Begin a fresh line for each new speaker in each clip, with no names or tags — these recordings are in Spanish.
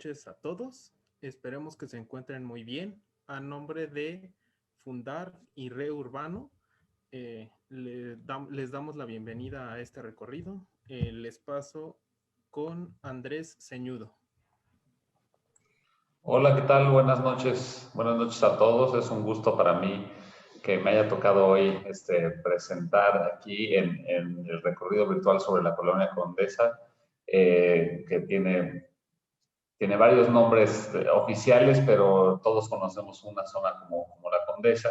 noches a todos. Esperemos que se encuentren muy bien. A nombre de Fundar y Reurbano, les damos la bienvenida a este recorrido. Les paso con Andrés Ceñudo.
Hola, ¿qué tal? Buenas noches. Buenas noches a todos. Es un gusto para mí que me haya tocado hoy presentar aquí en el recorrido virtual sobre la Colonia Condesa, que tiene varios nombres oficiales, pero todos conocemos una zona como la Condesa,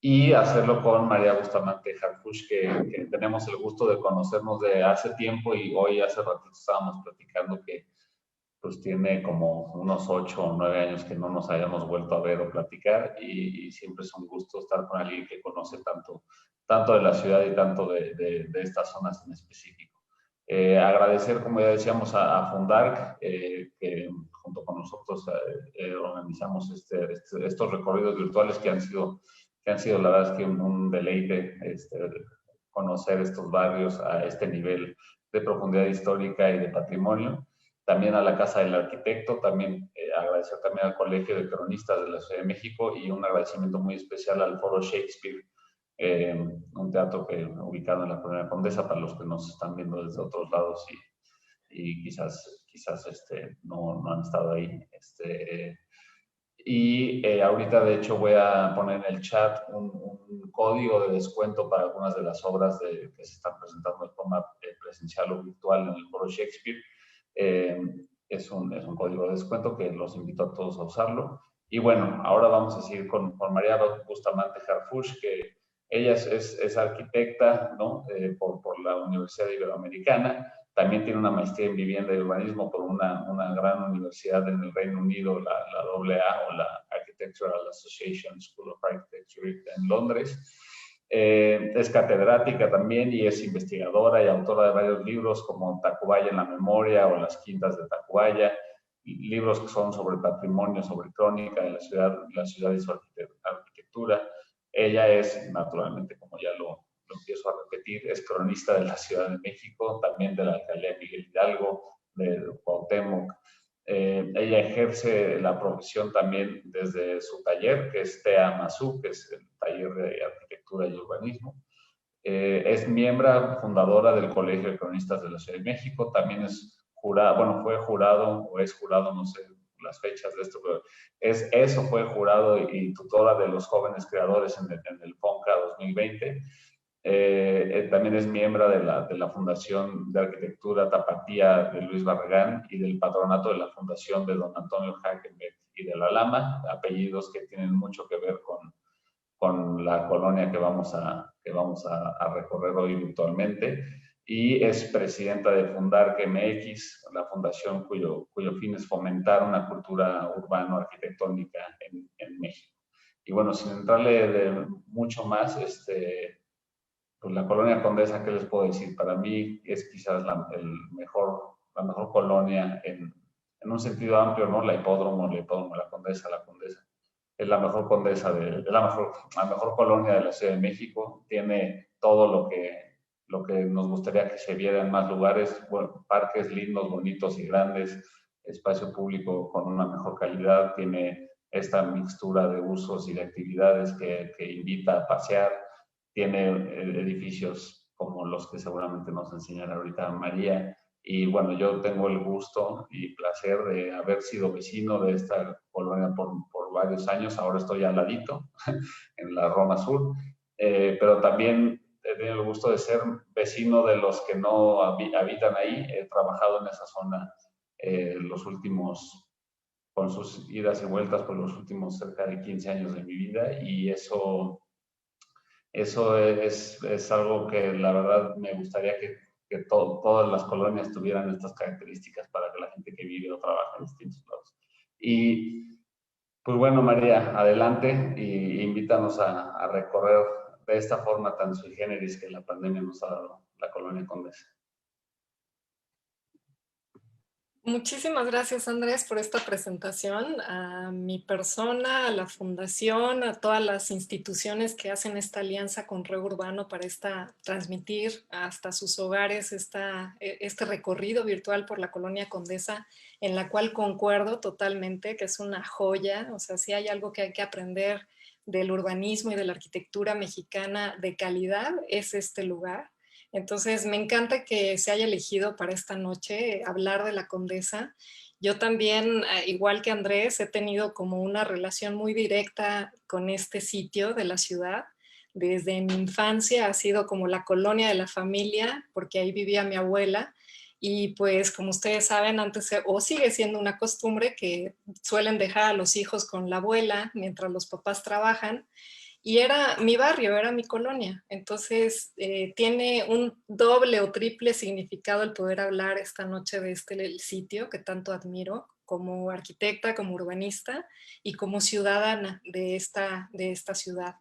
y hacerlo con María Bustamante Harfuch, que tenemos el gusto de conocernos de hace tiempo, y hoy hace ratito estábamos platicando que pues tiene como unos 8 o 9 años que no nos hayamos vuelto a ver o platicar, y siempre es un gusto estar con alguien que conoce tanto de la ciudad y tanto de estas zonas en específico. Agradecer, como ya decíamos, a Fundark, que junto con nosotros organizamos estos recorridos virtuales que han sido la verdad es que un deleite conocer estos barrios a este nivel de profundidad histórica y de patrimonio. También a la Casa del Arquitecto, también agradecer también al Colegio de Cronistas de la Ciudad de México, y un agradecimiento muy especial al Foro Shakespeare, un teatro ubicado en la Colonia Condesa, para los que nos están viendo desde otros lados y quizás no han estado ahí. Ahorita, de hecho, voy a poner en el chat un código de descuento para algunas de las obras que se están presentando de forma presencial o virtual en el Foro Shakespeare. Es un código de descuento que los invito a todos a usarlo. Y bueno, ahora vamos a seguir con María Bustamante Harfuch, que ella es arquitecta, ¿no? por la Universidad Iberoamericana. También tiene una maestría en vivienda y urbanismo por una gran universidad en el Reino Unido, la AA, o la Architectural Association School of Architecture en Londres. Es catedrática también, y es investigadora y autora de varios libros como Tacubaya en la Memoria o Las Quintas de Tacubaya, libros que son sobre patrimonio, sobre crónica de la ciudad y su arquitectura. Ella es, naturalmente, como ya lo empiezo a repetir, es cronista de la Ciudad de México, también de la Alcaldía Miguel Hidalgo, de Cuauhtémoc. Ella ejerce la profesión también desde su taller, que es TEA Mazú, que es el taller de arquitectura y urbanismo. Es miembro fundadora del Colegio de Cronistas de la Ciudad de México. También es jurado, bueno, fue jurado o es jurado, no sé las fechas de esto, pero fue jurado y tutora de los jóvenes creadores en el FONCA 2020. También es miembro de la Fundación de Arquitectura Tapatía de Luis Barragán y del patronato de la Fundación de don Antonio Hackenbeck y de la Lama, apellidos que tienen mucho que ver con la colonia que vamos a recorrer hoy virtualmente. Y es presidenta de Fundark MX, la fundación cuyo fin es fomentar una cultura urbano-arquitectónica en México. Y bueno, sin entrarle de mucho más, pues la Colonia Condesa, ¿qué les puedo decir? Para mí es quizás la mejor colonia en un sentido amplio, ¿no? La Hipódromo, la Condesa. Es la mejor la mejor colonia de la Ciudad de México. Tiene todo lo que nos gustaría que se viera en más lugares. Bueno, parques lindos, bonitos y grandes, espacio público con una mejor calidad. Tiene esta mixtura de usos y de actividades que invita a pasear. Tiene edificios como los que seguramente nos enseñará ahorita María. Y bueno, yo tengo el gusto y placer de haber sido vecino de esta colonia por varios años. Ahora estoy al ladito, en la Roma Sur, pero también he tenido el gusto de ser vecino de los que no habitan ahí. He trabajado en esa zona con sus idas y vueltas por los últimos cerca de 15 años de mi vida, y eso es algo que la verdad me gustaría que todas las colonias tuvieran estas características, para que la gente que vive o trabaja en distintos lados. Y pues bueno, María, adelante y invítanos a recorrer de esta forma tan sui generis que la pandemia nos ha dado la Colonia Condesa.
Muchísimas gracias, Andrés, por esta presentación. A mi persona, a la fundación, a todas las instituciones que hacen esta alianza con Reo Urbano para transmitir hasta sus hogares este recorrido virtual por la Colonia Condesa, en la cual concuerdo totalmente que es una joya. O sea, si hay algo que hay que aprender del urbanismo y de la arquitectura mexicana de calidad, es este lugar. Entonces, me encanta que se haya elegido para esta noche hablar de la Condesa. Yo también, igual que Andrés, he tenido como una relación muy directa con este sitio de la ciudad. Desde mi infancia ha sido como la colonia de la familia, porque ahí vivía mi abuela. Y pues, como ustedes saben, antes o sigue siendo una costumbre que suelen dejar a los hijos con la abuela mientras los papás trabajan y era mi barrio, era mi colonia. Entonces, tiene un doble o triple significado el poder hablar esta noche de el sitio que tanto admiro como arquitecta, como urbanista y como ciudadana de esta ciudad.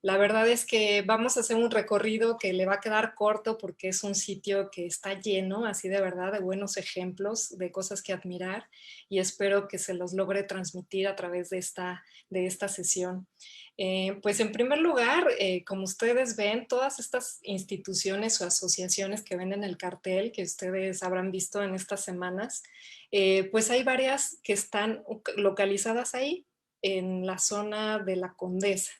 La verdad es que vamos a hacer un recorrido que le va a quedar corto porque es un sitio que está lleno, así de verdad, de buenos ejemplos, de cosas que admirar y espero que se los logre transmitir a través de esta sesión. Pues en primer lugar, como ustedes ven, todas estas instituciones o asociaciones que ven en el cartel que ustedes habrán visto en estas semanas, pues hay varias que están localizadas ahí en la zona de la Condesa,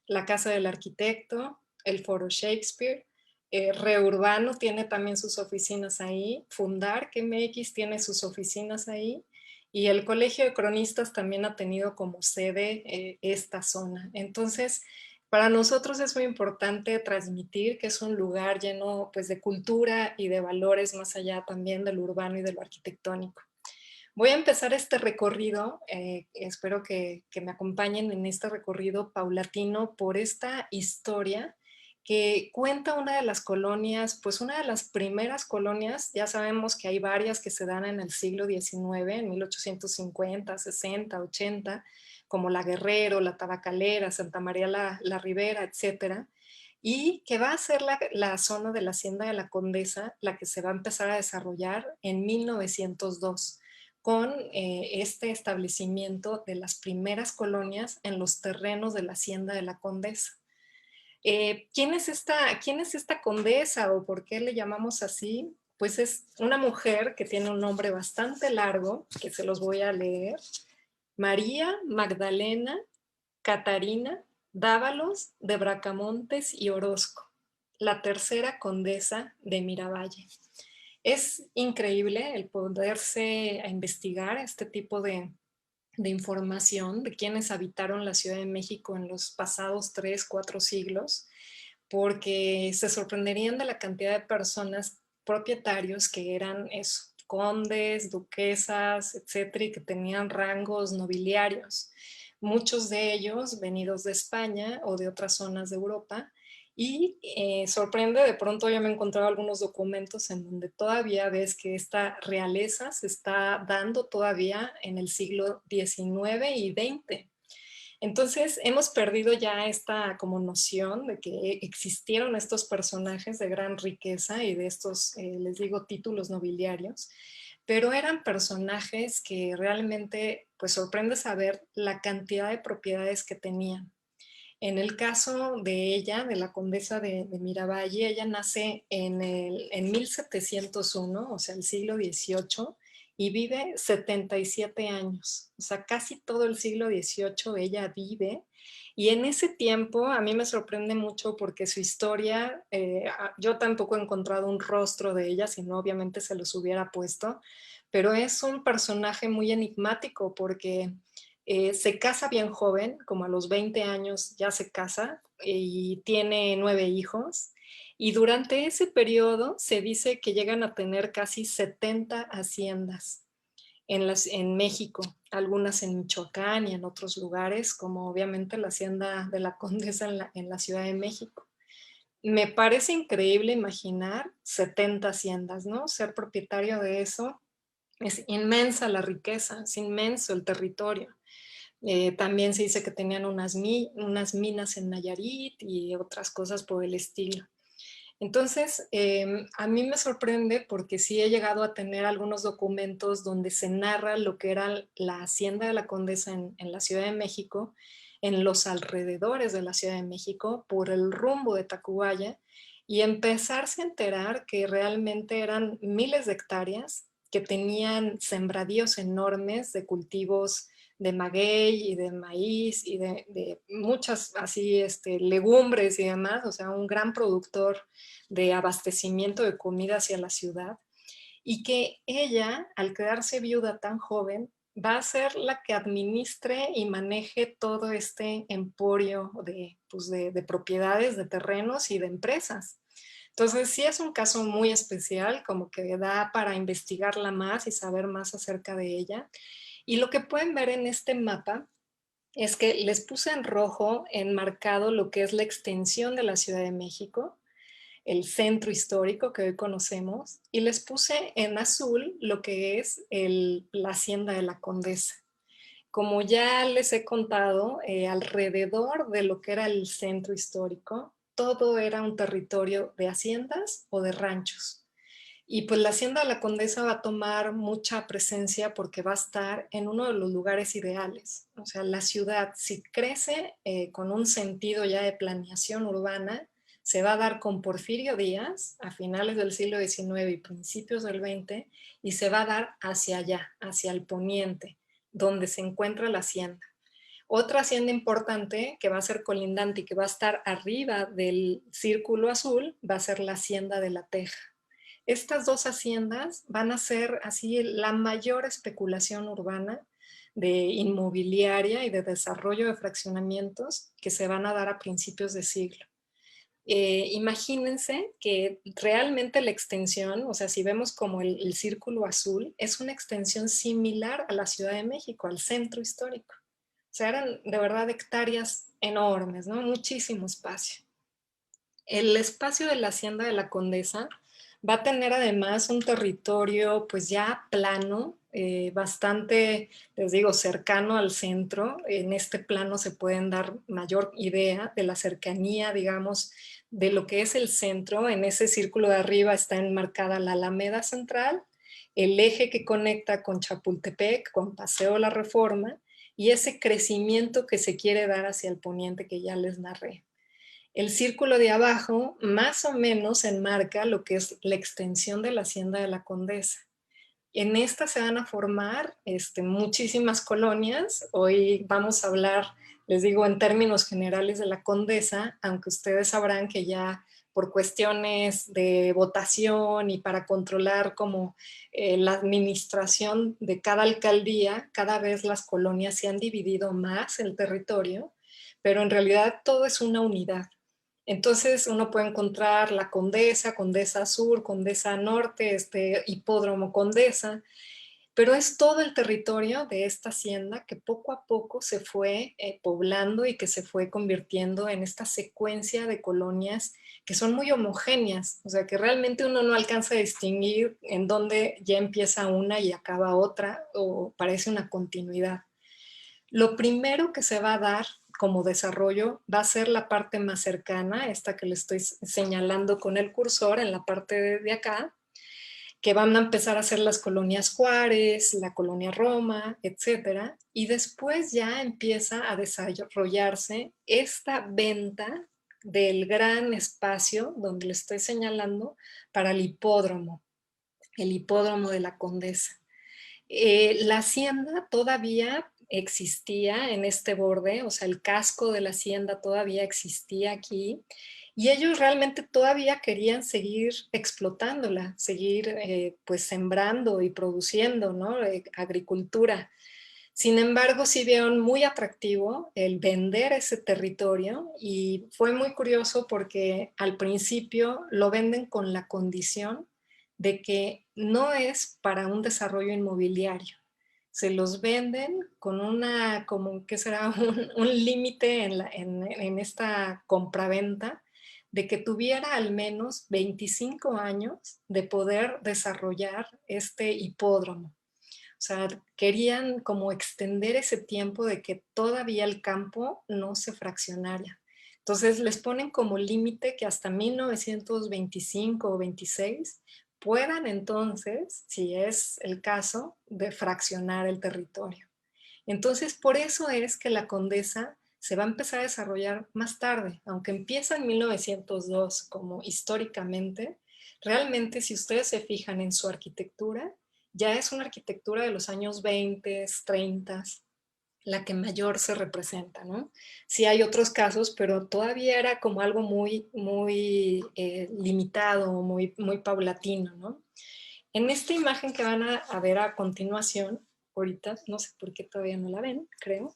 la Casa del Arquitecto, el Foro Shakespeare, Reurbano tiene también sus oficinas ahí, Fundar, que MX tiene sus oficinas ahí, y el Colegio de Cronistas también ha tenido como sede esta zona. Entonces, para nosotros es muy importante transmitir que es un lugar lleno pues, de cultura y de valores más allá también del urbano y de lo arquitectónico. Voy a empezar este recorrido, espero que me acompañen en este recorrido paulatino por esta historia que cuenta una de las colonias, pues una de las primeras colonias, ya sabemos que hay varias que se dan en el siglo XIX, en 1850, 60, 80, como La Guerrero, La Tabacalera, Santa María la Ribera, etcétera, y que va a ser la zona de la Hacienda de la Condesa la que se va a empezar a desarrollar en 1902 con este establecimiento de las primeras colonias en los terrenos de la Hacienda de la Condesa. ¿Quién es esta condesa o por qué le llamamos así? Pues es una mujer que tiene un nombre bastante largo, que se los voy a leer. María Magdalena Catarina Dávalos de Bracamontes y Orozco, la tercera condesa de Miravalle. Es increíble el poderse investigar este tipo de información de quienes habitaron la Ciudad de México en los pasados 3, 4 siglos, porque se sorprenderían de la cantidad de personas propietarios que eran eso, condes, duquesas, etcétera, y que tenían rangos nobiliarios. Muchos de ellos venidos de España o de otras zonas de Europa, y sorprende, de pronto yo me he encontrado algunos documentos en donde todavía ves que esta realeza se está dando todavía en el siglo XIX y XX. Entonces hemos perdido ya esta como noción de que existieron estos personajes de gran riqueza y de estos, les digo, títulos nobiliarios, pero eran personajes que realmente pues sorprende saber la cantidad de propiedades que tenían. En el caso de ella, de la condesa de Miravalle, ella nace en 1701, o sea, el siglo XVIII, y vive 77 años. O sea, casi todo el siglo XVIII ella vive. Y en ese tiempo a mí me sorprende mucho porque su historia, yo tampoco he encontrado un rostro de ella, si no obviamente se los hubiera puesto, pero es un personaje muy enigmático porque se casa bien joven, como a los 20 años ya se casa y tiene 9 hijos. Y durante ese periodo se dice que llegan a tener casi 70 haciendas en México, algunas en Michoacán y en otros lugares, como obviamente la hacienda de la Condesa en la Ciudad de México. Me parece increíble imaginar 70 haciendas, ¿no? Ser propietario de eso es inmensa la riqueza, es inmenso el territorio. También se dice que tenían unas minas en Nayarit y otras cosas por el estilo. Entonces, a mí me sorprende porque sí he llegado a tener algunos documentos donde se narra lo que era la Hacienda de la Condesa en la Ciudad de México, en los alrededores de la Ciudad de México, por el rumbo de Tacubaya, y empezarse a enterar que realmente eran miles de hectáreas que tenían sembradíos enormes de cultivos de maguey y de maíz y de muchas así legumbres y demás, o sea, un gran productor de abastecimiento de comida hacia la ciudad, y que ella, al quedarse viuda tan joven, va a ser la que administre y maneje todo este emporio de propiedades, de terrenos y de empresas. Entonces, sí es un caso muy especial, como que da para investigarla más y saber más acerca de ella. Y lo que pueden ver en este mapa es que les puse en rojo enmarcado lo que es la extensión de la Ciudad de México, el centro histórico que hoy conocemos, y les puse en azul lo que es la Hacienda de la Condesa. Como ya les he contado, alrededor de lo que era el centro histórico, todo era un territorio de haciendas o de ranchos. Y pues la Hacienda de la Condesa va a tomar mucha presencia porque va a estar en uno de los lugares ideales. O sea, la ciudad, si crece con un sentido ya de planeación urbana, se va a dar con Porfirio Díaz a finales del siglo XIX y principios del XX, y se va a dar hacia allá, hacia el poniente, donde se encuentra la hacienda. Otra hacienda importante que va a ser colindante y que va a estar arriba del círculo azul va a ser la Hacienda de la Teja. Estas dos haciendas van a ser así la mayor especulación urbana de inmobiliaria y de desarrollo de fraccionamientos que se van a dar a principios de siglo. Imagínense que realmente la extensión, o sea, si vemos como el círculo azul, es una extensión similar a la Ciudad de México, al centro histórico. O sea, eran de verdad hectáreas enormes, ¿no? Muchísimo espacio. El espacio de la Hacienda de la Condesa va a tener además un territorio pues ya plano, bastante, les digo, cercano al centro. En este plano se pueden dar mayor idea de la cercanía, digamos, de lo que es el centro. En ese círculo de arriba está enmarcada la Alameda Central, el eje que conecta con Chapultepec, con Paseo La Reforma, y ese crecimiento que se quiere dar hacia el poniente que ya les narré. El círculo de abajo más o menos enmarca lo que es la extensión de la Hacienda de la Condesa. En esta se van a formar muchísimas colonias. Hoy vamos a hablar, les digo, en términos generales de la Condesa, aunque ustedes sabrán que ya por cuestiones de votación y para controlar como la administración de cada alcaldía, cada vez las colonias se han dividido más el territorio, pero en realidad todo es una unidad. Entonces uno puede encontrar la Condesa, Condesa Sur, Condesa Norte, Hipódromo Condesa, pero es todo el territorio de esta hacienda que poco a poco se fue poblando y que se fue convirtiendo en esta secuencia de colonias que son muy homogéneas, o sea que realmente uno no alcanza a distinguir en dónde ya empieza una y acaba otra, o parece una continuidad. Lo primero que se va a dar como desarrollo va a ser la parte más cercana, esta que le estoy señalando con el cursor en la parte de acá, que van a empezar a ser las colonias Juárez, la colonia Roma, etcétera, y después ya empieza a desarrollarse esta venta del gran espacio donde le estoy señalando para el hipódromo de la Condesa. La hacienda todavía existía en este borde, o sea, el casco de la hacienda todavía existía aquí, y ellos realmente todavía querían seguir explotándola, seguir pues sembrando y produciendo, ¿no? Agricultura. Sin embargo, sí vieron muy atractivo el vender ese territorio, y fue muy curioso porque al principio lo venden con la condición de que no es para un desarrollo inmobiliario. Se los venden con una, como que será un límite en esta compraventa, de que tuviera al menos 25 años de poder desarrollar este hipódromo. O sea, querían como extender ese tiempo de que todavía el campo no se fraccionara, Entonces les ponen como límite que hasta 1925 o 26 puedan entonces, si es el caso, de fraccionar el territorio. Entonces, por eso es que la Condesa se va a empezar a desarrollar más tarde, aunque empieza en 1902 como históricamente, realmente si ustedes se fijan en su arquitectura, ya es una arquitectura de los años 20, 30, la que mayor se representa, ¿no? Sí hay otros casos, pero todavía era como algo muy limitado, muy paulatino, ¿no? En esta imagen que van a ver a continuación, ahorita, no sé por qué todavía no la ven, creo.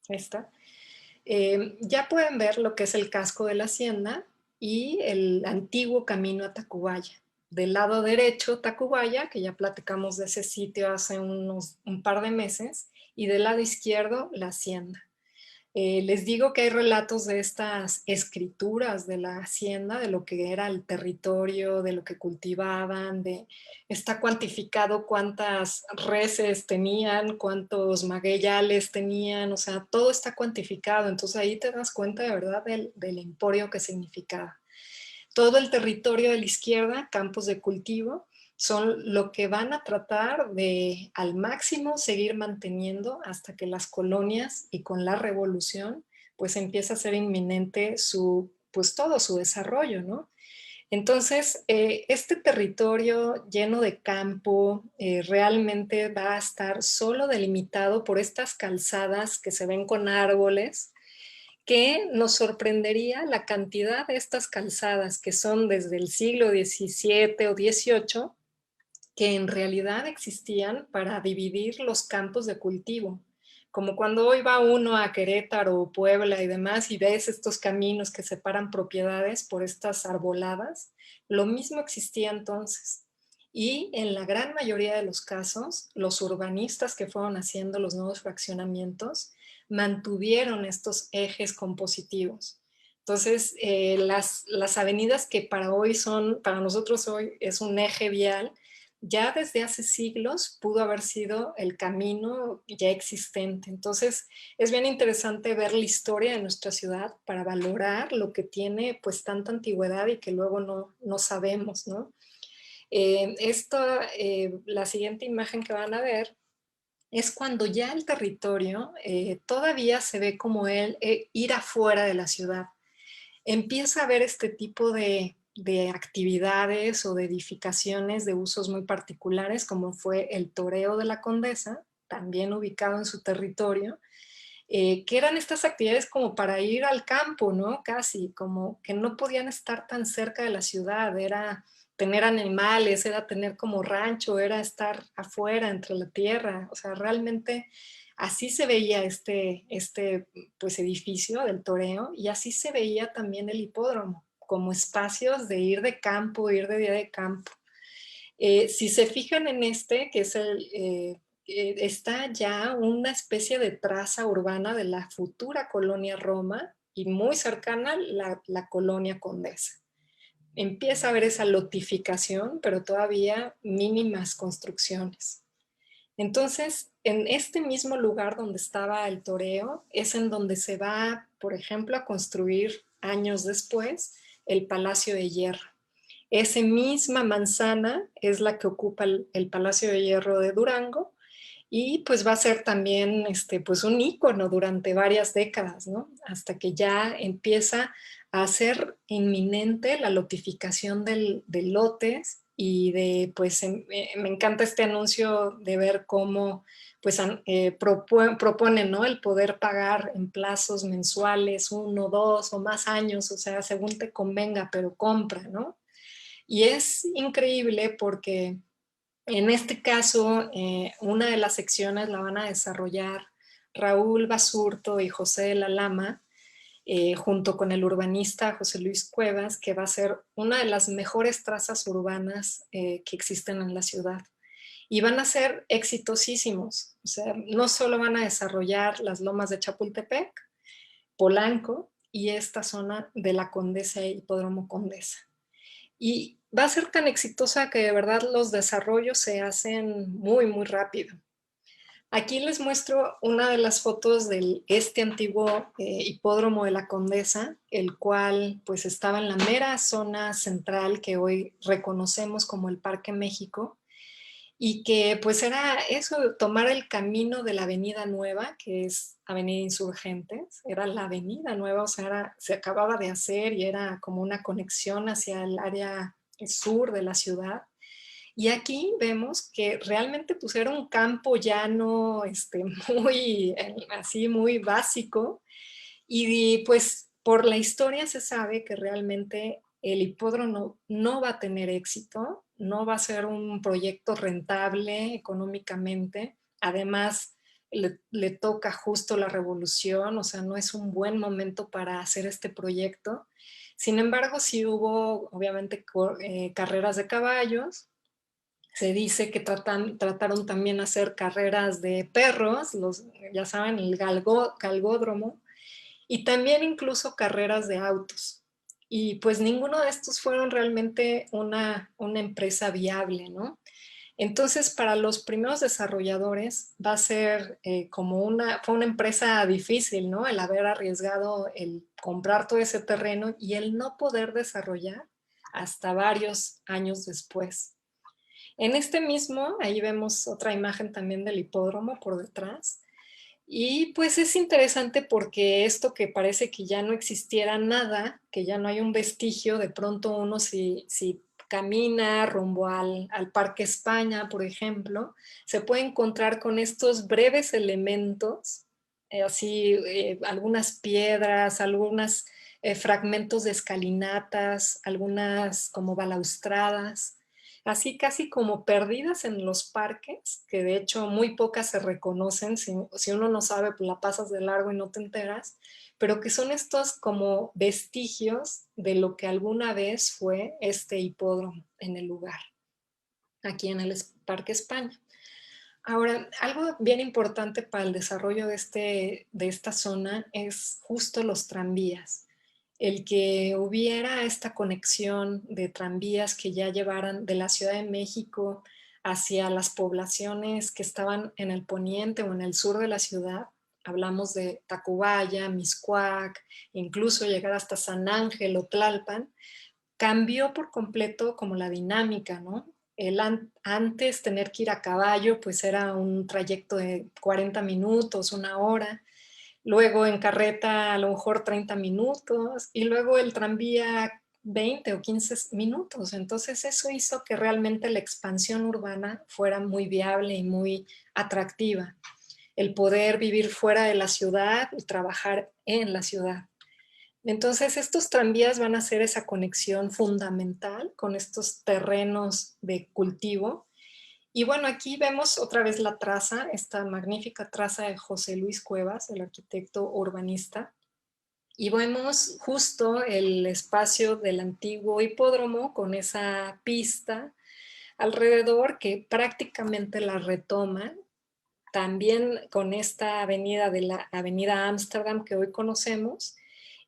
Esta. Ya pueden ver lo que es el casco de la hacienda y el antiguo camino a Tacubaya. Del lado derecho, Tacubaya, que ya platicamos de ese sitio hace un par de meses, y del lado izquierdo, la hacienda. Les digo que hay relatos de estas escrituras de la hacienda, de lo que era el territorio, de lo que cultivaban, está cuantificado cuántas reses tenían, cuántos magueyales tenían, o sea, todo está cuantificado. Entonces ahí te das cuenta de verdad del emporio que significaba. Todo el territorio de la izquierda, campos de cultivo, son lo que van a tratar de al máximo seguir manteniendo hasta que las colonias y con la revolución pues empieza a ser inminente pues todo su desarrollo, ¿no? Entonces, este territorio lleno de campo realmente va a estar solo delimitado por estas calzadas que se ven con árboles, que nos sorprendería la cantidad de estas calzadas que son desde el siglo XVII o XVIII, que en realidad existían para dividir los campos de cultivo. Como cuando hoy va uno a Querétaro o Puebla y demás y ves estos caminos que separan propiedades por estas arboladas, lo mismo existía entonces. Y en la gran mayoría de los casos, los urbanistas que fueron haciendo los nuevos fraccionamientos mantuvieron estos ejes compositivos. Entonces, las avenidas que para nosotros hoy es un eje vial, ya desde hace siglos pudo haber sido el camino ya existente. Entonces, es bien interesante ver la historia de nuestra ciudad para valorar lo que tiene pues tanta antigüedad y que luego no sabemos, ¿no? La siguiente imagen que van a ver es cuando ya el territorio todavía se ve como ir afuera de la ciudad. Empieza a haber este tipo de actividades o de edificaciones de usos muy particulares, como fue el toreo de la Condesa, también ubicado en su territorio, que eran estas actividades como para ir al campo, ¿no? Casi, como que no podían estar tan cerca de la ciudad, era tener animales, era tener como rancho, era estar afuera, entre la tierra, o sea, realmente así se veía este pues, edificio del toreo y así se veía también el hipódromo, como espacios de ir de campo, ir de día de campo. Si se fijan en que es está ya una especie de traza urbana de la futura colonia Roma y muy cercana la colonia Condesa. Empieza a haber esa lotificación, pero todavía mínimas construcciones. Entonces, en este mismo lugar donde estaba el toreo, es en donde se va, por ejemplo, a construir años después el Palacio de Hierro. Esa misma manzana es la que ocupa el Palacio de Hierro de Durango y pues va a ser también pues un ícono durante varias décadas, ¿no? Hasta que ya empieza a ser inminente la lotificación de lotes y pues me encanta este anuncio de ver cómo pues proponen, ¿no? El poder pagar en plazos mensuales, 1, 2 o más años, o sea, según te convenga, pero compra, ¿no? Y es increíble porque en este caso, una de las secciones la van a desarrollar Raúl Basurto y José de la Lama, junto con el urbanista José Luis Cuevas, que va a ser una de las mejores trazas urbanas que existen en la ciudad. Y van a ser exitosísimos. O sea, no solo van a desarrollar las lomas de Chapultepec, Polanco y esta zona de la Condesa e Hipódromo Condesa. Y va a ser tan exitosa que de verdad los desarrollos se hacen muy rápido. Aquí les muestro una de las fotos de este antiguo hipódromo de la Condesa, el cual pues estaba en la mera zona central que hoy reconocemos como el Parque México, y que pues era eso, tomar el camino de la Avenida Nueva, que es Avenida Insurgentes, era la Avenida Nueva, o sea, se acababa de hacer y era como una conexión hacia el área sur de la ciudad. Y aquí vemos que realmente pues era un campo llano, muy, así muy básico, y pues por la historia se sabe que realmente el hipódromo no va a tener éxito, no va a ser un proyecto rentable económicamente. Además, le toca justo la revolución, o sea, no es un buen momento para hacer este proyecto. Sin embargo, sí hubo obviamente carreras de caballos. Se dice que trataron también hacer carreras de perros, ya saben, el galgódromo, y también incluso carreras de autos. Y pues ninguno de estos fueron realmente una empresa viable, ¿no? Entonces, para los primeros desarrolladores va a ser fue una empresa difícil, ¿no? El haber arriesgado el comprar todo ese terreno y el no poder desarrollar hasta varios años después. En este mismo, ahí vemos otra imagen también del hipódromo por detrás. Y pues es interesante porque esto que parece que ya no existiera nada, que ya no hay un vestigio, de pronto uno si camina rumbo al Parque España, por ejemplo, se puede encontrar con estos breves elementos, algunas piedras, algunos fragmentos de escalinatas, algunas como balaustradas, así casi como perdidas en los parques, que de hecho muy pocas se reconocen, si uno no sabe, pues la pasas de largo y no te enteras, pero que son estos como vestigios de lo que alguna vez fue este hipódromo en el lugar, aquí en el Parque España. Ahora, algo bien importante para el desarrollo de esta zona es justo los tranvías. El que hubiera esta conexión de tranvías que ya llevaran de la Ciudad de México hacia las poblaciones que estaban en el poniente o en el sur de la ciudad. Hablamos de Tacubaya, Mixcoac, incluso llegar hasta San Ángel o Tlalpan, cambió por completo como la dinámica, ¿no? Antes tener que ir a caballo, pues era un trayecto de 40 minutos, una hora, luego en carreta a lo mejor 30 minutos, y luego el tranvía 20 o 15 minutos. Entonces eso hizo que realmente la expansión urbana fuera muy viable y muy atractiva. El poder vivir fuera de la ciudad y trabajar en la ciudad. Entonces, estos tranvías van a ser esa conexión fundamental con estos terrenos de cultivo. Y bueno, aquí vemos otra vez la traza, esta magnífica traza de José Luis Cuevas, el arquitecto urbanista. Y vemos justo el espacio del antiguo hipódromo con esa pista alrededor que prácticamente la retoma. También con esta avenida de la avenida Ámsterdam que hoy conocemos.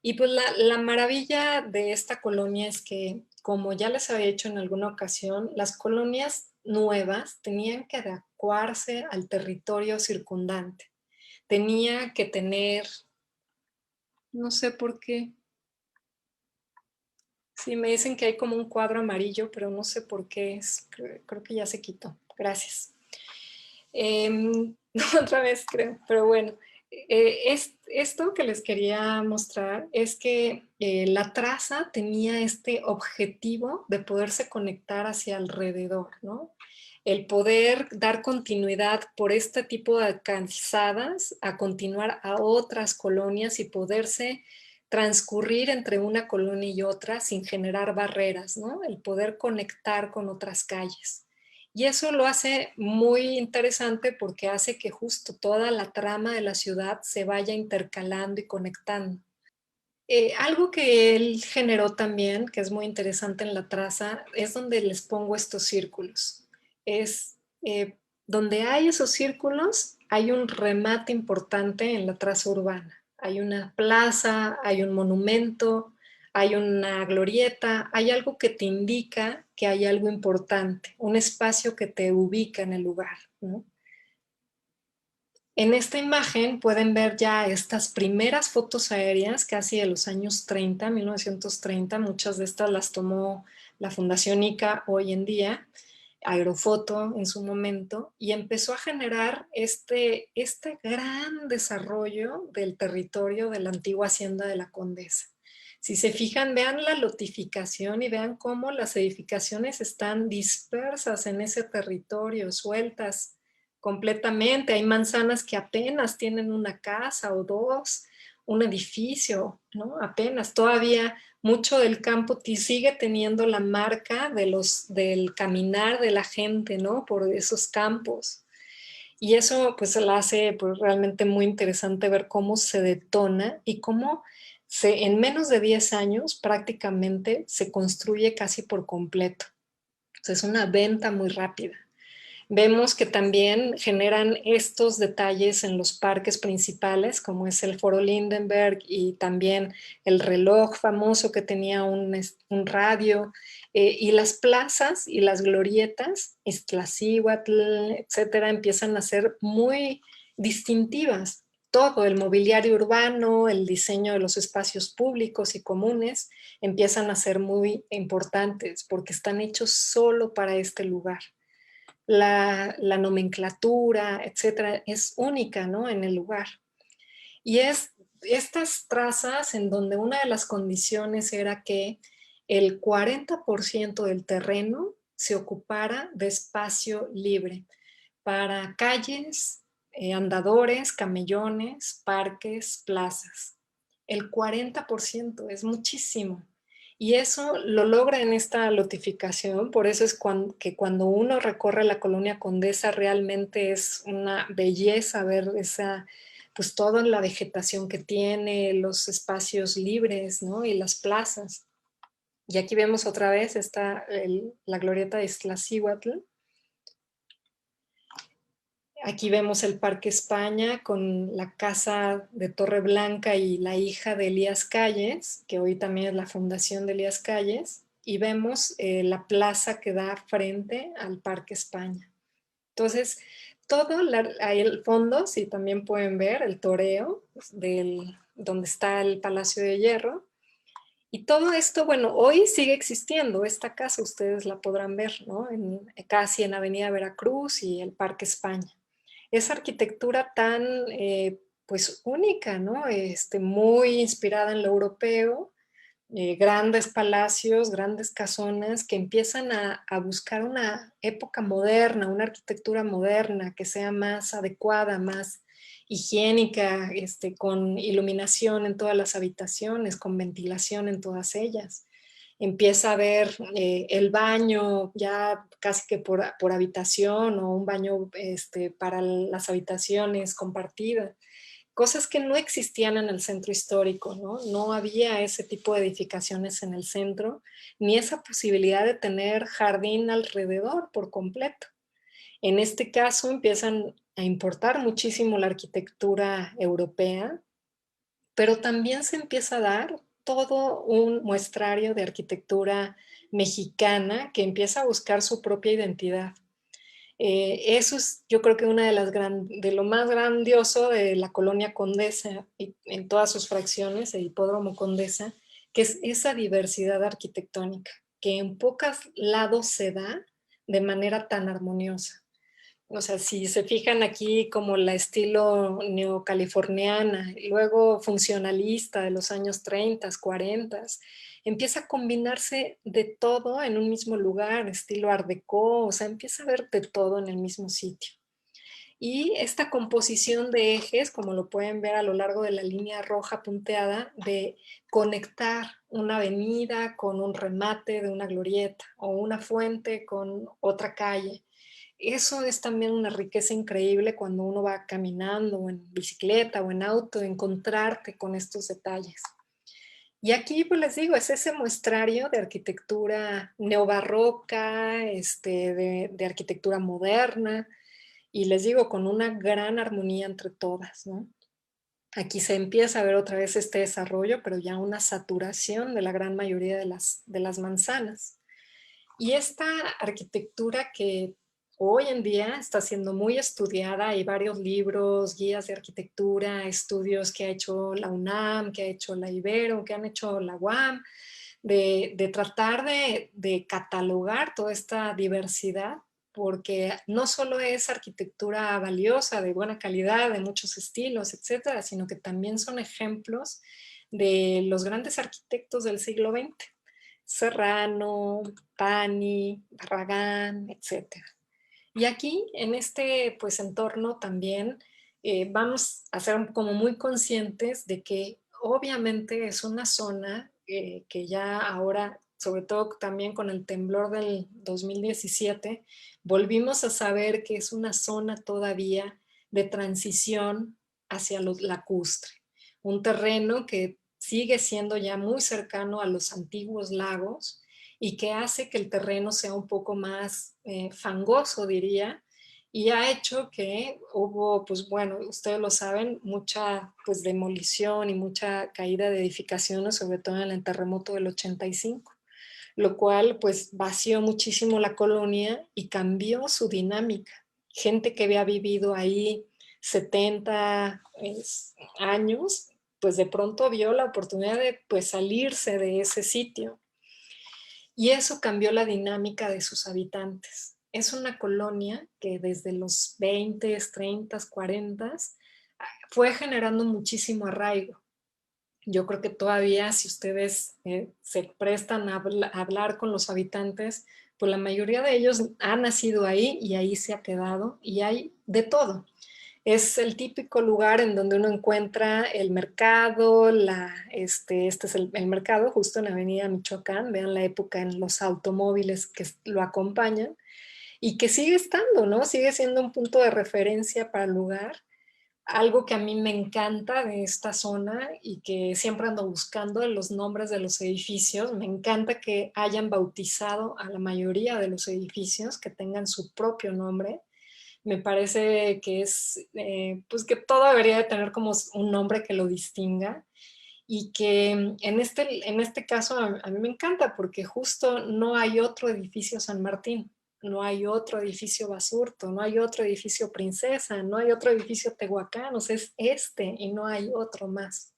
Y pues la maravilla de esta colonia es que, como ya les había dicho en alguna ocasión, las colonias nuevas tenían que adecuarse al territorio circundante. Tenía que tener, no sé por qué, sí me dicen que hay como un cuadro amarillo, pero no sé por qué es, creo que ya se quitó. Gracias. Otra vez creo, pero bueno, esto que les quería mostrar es que la traza tenía este objetivo de poderse conectar hacia alrededor, ¿no? El poder dar continuidad por este tipo de calzadas a continuar a otras colonias y poderse transcurrir entre una colonia y otra sin generar barreras, ¿no? El poder conectar con otras calles. Y eso lo hace muy interesante porque hace que justo toda la trama de la ciudad se vaya intercalando y conectando. Algo que él generó también, que es muy interesante en la traza, es donde les pongo estos círculos. Es donde hay esos círculos, hay un remate importante en la traza urbana. Hay una plaza, hay un monumento, hay una glorieta, hay algo que te indica que hay algo importante, un espacio que te ubica en el lugar, ¿no? En esta imagen pueden ver ya estas primeras fotos aéreas, casi de los años 30, 1930. Muchas de estas las tomó la Fundación ICA hoy en día, Aerofoto en su momento, y empezó a generar este gran desarrollo del territorio de la antigua hacienda de la Condesa. Si se fijan, vean la lotificación y vean cómo las edificaciones están dispersas en ese territorio, sueltas completamente. Hay manzanas que apenas tienen una casa o dos, un edificio, ¿no? Apenas, todavía mucho del campo sigue teniendo la marca del caminar de la gente, ¿no? Por esos campos. Y eso pues la hace pues, realmente muy interesante ver cómo se detona y cómo en menos de 10 años prácticamente se construye casi por completo. O sea, es una venta muy rápida. Vemos que también generan estos detalles en los parques principales, como es el Foro Lindenberg y también el reloj famoso que tenía un radio, y las plazas y las glorietas, Iztaccíhuatl, etcétera, empiezan a ser muy distintivas. Todo el mobiliario urbano, el diseño de los espacios públicos y comunes empiezan a ser muy importantes porque están hechos solo para este lugar. La nomenclatura, etcétera, es única, ¿no? En el lugar. Y es estas trazas en donde una de las condiciones era que el 40% del terreno se ocupara de espacio libre para calles, andadores, camellones, parques, plazas. El 40% es muchísimo. Y eso lo logra en esta lotificación, por eso es que cuando uno recorre la Colonia Condesa realmente es una belleza ver esa, pues toda la vegetación que tiene, los espacios libres, ¿no? Y las plazas. Y aquí vemos otra vez la glorieta de Iztaccíhuatl. Aquí vemos el Parque España con la casa de Torreblanca y la hija de Elías Calles, que hoy también es la fundación de Elías Calles, y vemos la plaza que da frente al Parque España. Entonces, ahí el fondo, si también pueden ver, el toreo donde está el Palacio de Hierro. Y todo esto, bueno, hoy sigue existiendo. Esta casa ustedes la podrán ver, ¿no? Casi en Avenida Veracruz y el Parque España. Esa arquitectura tan, pues, única, ¿no? Muy inspirada en lo europeo, grandes palacios, grandes casonas que empiezan a buscar una época moderna, una arquitectura moderna que sea más adecuada, más higiénica, con iluminación en todas las habitaciones, con ventilación en todas ellas. Empieza a ver el baño ya casi que por habitación o un baño para las habitaciones compartidas. Cosas que no existían en el centro histórico, ¿no? No había ese tipo de edificaciones en el centro, ni esa posibilidad de tener jardín alrededor por completo. En este caso empiezan a importar muchísimo la arquitectura europea, pero también se empieza a dar todo un muestrario de arquitectura mexicana que empieza a buscar su propia identidad. Eso es, yo creo que una de lo más grandioso de la Colonia Condesa y en todas sus fracciones, el Hipódromo Condesa, que es esa diversidad arquitectónica que en pocos lados se da de manera tan armoniosa. O sea, si se fijan aquí como la estilo neocaliforniana, y luego funcionalista de los años 30, 40, empieza a combinarse de todo en un mismo lugar, estilo Art Deco, o sea, empieza a ver de todo en el mismo sitio. Y esta composición de ejes, como lo pueden ver a lo largo de la línea roja punteada, de conectar una avenida con un remate de una glorieta o una fuente con otra calle. Eso es también una riqueza increíble cuando uno va caminando o en bicicleta o en auto, encontrarte con estos detalles. Y aquí, pues les digo, es ese muestrario de arquitectura neobarroca, de arquitectura moderna, y les digo, con una gran armonía entre todas, ¿no? Aquí se empieza a ver otra vez este desarrollo, pero ya una saturación de la gran mayoría de las manzanas. Y esta arquitectura que hoy en día está siendo muy estudiada. Hay varios libros, guías de arquitectura, estudios que ha hecho la UNAM, que ha hecho la Ibero, que han hecho la UAM, de tratar de catalogar toda esta diversidad, porque no solo es arquitectura valiosa, de buena calidad, de muchos estilos, etcétera, sino que también son ejemplos de los grandes arquitectos del siglo XX. Serrano, Pani, Barragán, etcétera. Y aquí, en este pues, entorno también, vamos a ser como muy conscientes de que obviamente es una zona que ya ahora, sobre todo también con el temblor del 2017, volvimos a saber que es una zona todavía de transición hacia lo lacustre. Un terreno que sigue siendo ya muy cercano a los antiguos lagos, y que hace que el terreno sea un poco más fangoso, diría, y ha hecho que hubo, pues bueno, ustedes lo saben, mucha pues demolición y mucha caída de edificaciones, sobre todo en el terremoto del 85, lo cual pues vació muchísimo la colonia y cambió su dinámica. Gente que había vivido ahí 70 años, pues de pronto vio la oportunidad de pues salirse de ese sitio. Y eso cambió la dinámica de sus habitantes. Es una colonia que desde los 20, 30, 40 fue generando muchísimo arraigo. Yo creo que todavía si ustedes se prestan a hablar con los habitantes, pues la mayoría de ellos han nacido ahí y ahí se ha quedado y hay de todo. Es el típico lugar en donde uno encuentra el mercado, este es el mercado justo en Avenida Michoacán, vean la época en los automóviles que lo acompañan y que sigue estando, ¿no? Sigue siendo un punto de referencia para el lugar. Algo que a mí me encanta de esta zona y que siempre ando buscando los nombres de los edificios, me encanta que hayan bautizado a la mayoría de los edificios, que tengan su propio nombre. Me parece que es, pues que todo debería de tener como un nombre que lo distinga y que en este caso a mí me encanta porque justo no hay otro edificio San Martín, no hay otro edificio Basurto, no hay otro edificio Princesa, no hay otro edificio Tehuacán, o sea, es este y no hay otro más.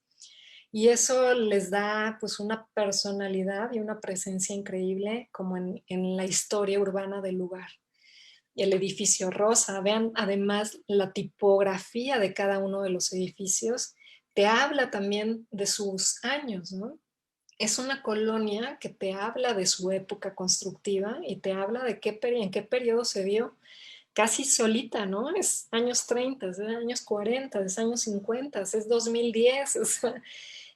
Y eso les da pues una personalidad y una presencia increíble como en la historia urbana del lugar. El edificio rosa, vean además la tipografía de cada uno de los edificios, te habla también de sus años, ¿no? Es una colonia que te habla de su época constructiva y te habla de en qué periodo se dio, casi solita, ¿no? Es años 30, es años 40, es años 50, es 2010, o sea,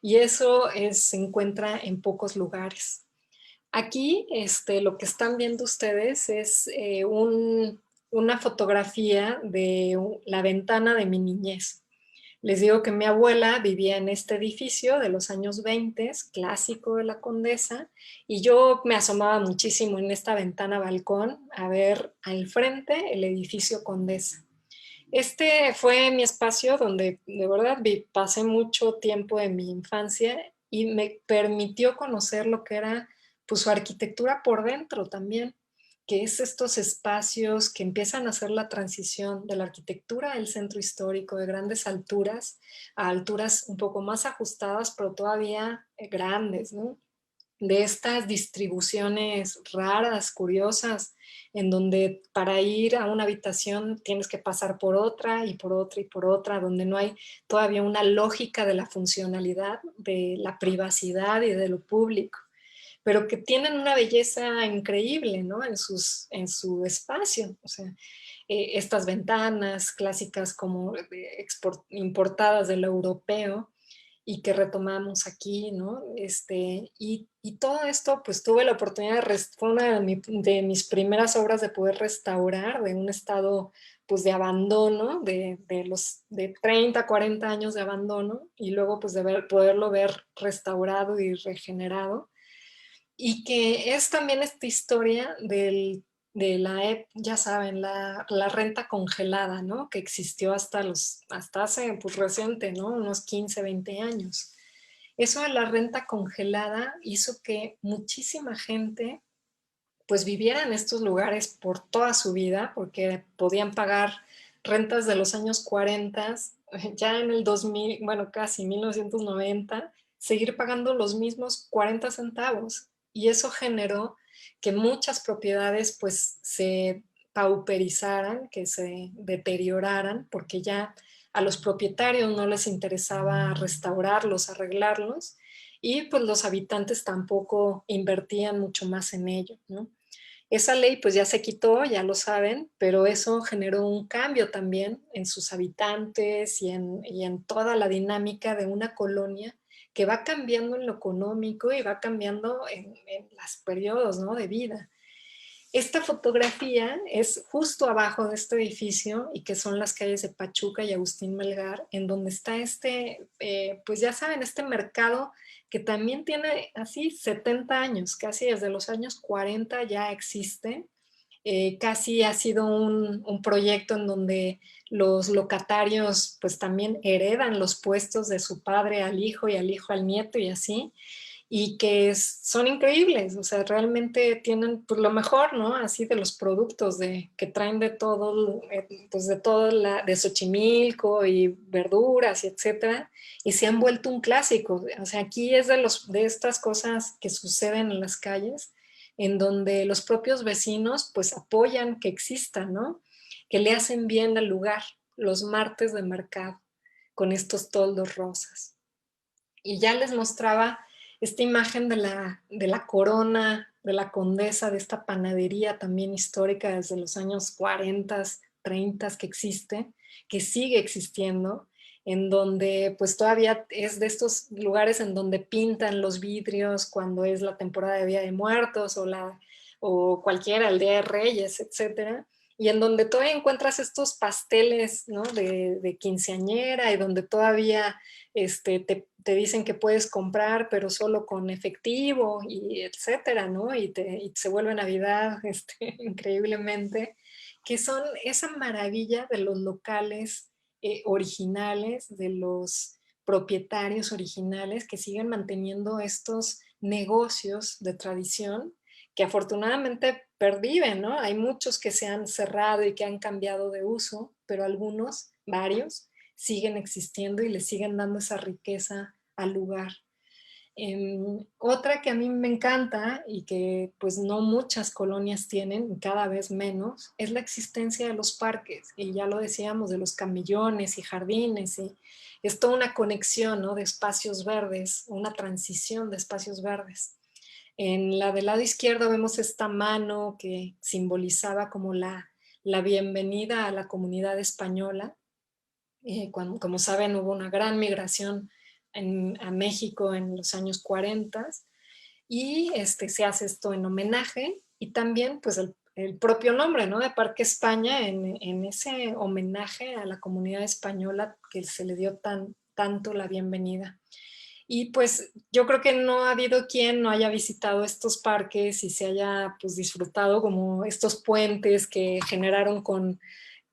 y eso se encuentra en pocos lugares. Aquí lo que están viendo ustedes es una fotografía de la ventana de mi niñez. Les digo que mi abuela vivía en este edificio de los años 20, clásico de la Condesa, y yo me asomaba muchísimo en esta ventana balcón a ver al frente el edificio Condesa. Este fue mi espacio donde de verdad pasé mucho tiempo de mi infancia y me permitió conocer lo que era pues su arquitectura por dentro también, que es estos espacios que empiezan a hacer la transición de la arquitectura del centro histórico de grandes alturas a alturas un poco más ajustadas, pero todavía grandes, ¿no? De estas distribuciones raras, curiosas, en donde para ir a una habitación tienes que pasar por otra y por otra y por otra, donde no hay todavía una lógica de la funcionalidad, de la privacidad y de lo público, pero que tienen una belleza increíble, ¿no? En su espacio, o sea, estas ventanas clásicas como importadas de lo europeo, y que retomamos aquí, ¿no? Y todo esto, pues tuve la oportunidad, fue una de mis primeras obras de poder restaurar de un estado, pues de abandono, de 30, 40 años de abandono, y luego pues de poderlo ver restaurado y regenerado. Y que es también esta historia ya saben, la renta congelada, ¿no? Que existió hasta hace, pues reciente, ¿no? Unos 15, 20 años. Eso de la renta congelada hizo que muchísima gente pues viviera en estos lugares por toda su vida, porque podían pagar rentas de los años 40, ya en el 2000, bueno, casi 1990, seguir pagando los mismos 40 centavos. Y eso generó que muchas propiedades pues se pauperizaran, que se deterioraran, porque ya a los propietarios no les interesaba restaurarlos, arreglarlos, y pues los habitantes tampoco invertían mucho más en ello, ¿no? Esa ley pues ya se quitó, ya lo saben, pero eso generó un cambio también en sus habitantes y en toda la dinámica de una colonia que va cambiando en lo económico y va cambiando en los periodos, ¿no?, de vida. Esta fotografía es justo abajo de este edificio y que son las calles de Pachuca y Agustín Melgar, en donde está pues ya saben, este mercado que también tiene así 70 años, casi desde los años 40 ya existe. Casi ha sido un proyecto en donde los locatarios pues también heredan los puestos de su padre al hijo y al hijo al nieto y así, y que son increíbles, o sea, realmente tienen pues, lo mejor, ¿no? Así de los productos que traen de todo, pues de todo de Xochimilco y verduras y etcétera, y se han vuelto un clásico. O sea, aquí es de estas cosas que suceden en las calles, en donde los propios vecinos pues apoyan que existan, ¿no? Que le hacen bien al lugar, los martes de mercado, con estos toldos rosas. Y ya les mostraba esta imagen de la corona, de la condesa, de esta panadería también histórica desde los años 40, 30 que existe, que sigue existiendo, en donde pues todavía es de estos lugares en donde pintan los vidrios cuando es la temporada de Día de Muertos o cualquiera, el Día de Reyes, etcétera, y en donde todavía encuentras estos pasteles, ¿no?, de quinceañera, y donde todavía te dicen que puedes comprar, pero solo con efectivo, y etcétera, ¿no? Y se vuelve Navidad increíblemente, que son esa maravilla de los locales originales, de los propietarios originales que siguen manteniendo estos negocios de tradición que afortunadamente perviven, ¿no? Hay muchos que se han cerrado y que han cambiado de uso, pero algunos, varios, siguen existiendo y le siguen dando esa riqueza al lugar. Otra que a mí me encanta y que pues no muchas colonias tienen, cada vez menos, es la existencia de los parques, y ya lo decíamos, de los camellones y jardines, y es toda una conexión, ¿no?, de espacios verdes, una transición de espacios verdes. En la del lado izquierdo vemos esta mano que simbolizaba como la bienvenida a la comunidad española. Como saben, hubo una gran migración a México en los años 40 y se hace esto en homenaje, y también pues el propio nombre, ¿no?, de Parque España en ese homenaje a la comunidad española que se le dio tanto la bienvenida. Y pues yo creo que no ha habido quien no haya visitado estos parques y se haya pues disfrutado como estos puentes que generaron con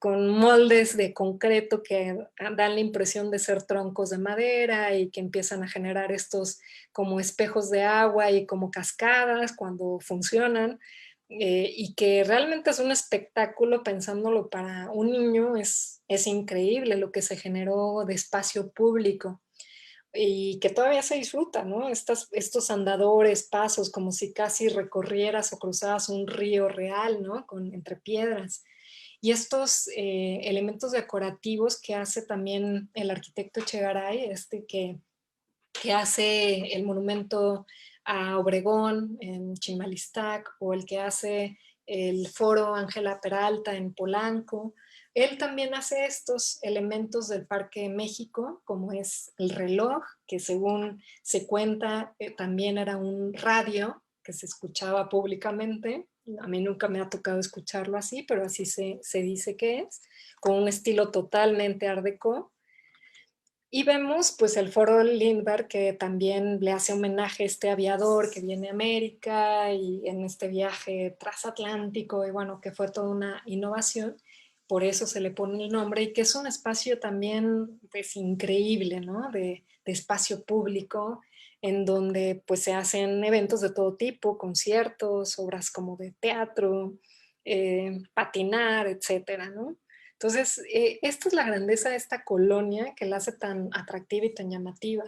moldes de concreto que dan la impresión de ser troncos de madera y que empiezan a generar estos como espejos de agua y como cascadas cuando funcionan, y que realmente es un espectáculo pensándolo para un niño, es increíble lo que se generó de espacio público y que todavía se disfruta, ¿no? Estos andadores, pasos, como si casi recorrieras o cruzaras un río real, ¿no? Entre piedras. Y estos elementos decorativos que hace también el arquitecto Echegaray, que hace el monumento a Obregón en Chimalistac, o el que hace el foro Ángela Peralta en Polanco. Él también hace estos elementos del Parque México, como es el reloj, que según se cuenta también era un radio que se escuchaba públicamente. A mí nunca me ha tocado escucharlo así, pero así se dice que es, con un estilo totalmente art déco. Y vemos pues el foro Lindbergh, que también le hace homenaje a este aviador que viene a América y en este viaje transatlántico, y bueno, que fue toda una innovación, por eso se le pone el nombre, y que es un espacio también pues increíble, ¿no? De de espacio público, en donde pues se hacen eventos de todo tipo, conciertos, obras como de teatro, patinar, etcétera, ¿no? Entonces, esta es la grandeza de esta colonia que la hace tan atractiva y tan llamativa.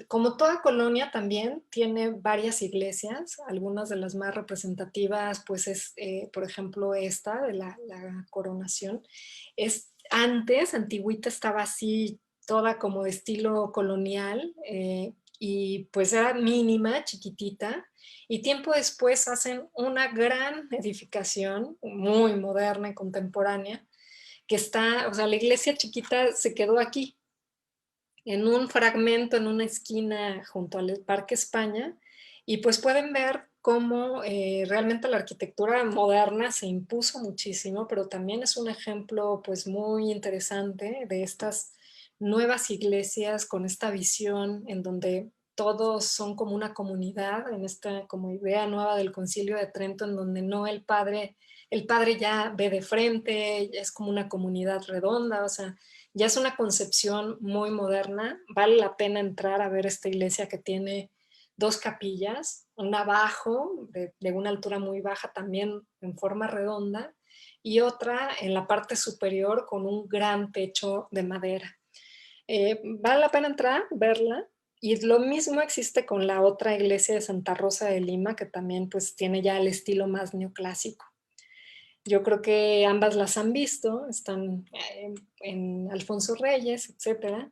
Como toda colonia también tiene varias iglesias, algunas de las más representativas pues es, por ejemplo, esta de la Coronación. Antes, antigüita, estaba así toda como de estilo colonial y pues era mínima, chiquitita, y tiempo después hacen una gran edificación muy moderna y contemporánea que está, o sea, la iglesia chiquita se quedó aquí, en un fragmento, en una esquina junto al Parque España, y pues pueden ver cómo realmente la arquitectura moderna se impuso muchísimo, pero también es un ejemplo pues muy interesante de estas nuevas iglesias con esta visión en donde todos son como una comunidad, en esta como idea nueva del Concilio de Trento, en donde no el padre ya ve de frente, es como una comunidad redonda, o sea, ya es una concepción muy moderna. Vale la pena entrar a ver esta iglesia que tiene 2 capillas, una abajo, de una altura muy baja, también en forma redonda, y otra en la parte superior con un gran techo de madera. Vale la pena entrar, verla, y lo mismo existe con la otra iglesia de Santa Rosa de Lima, que también pues tiene ya el estilo más neoclásico. Yo creo que ambas las han visto, están en Alfonso Reyes, etcétera.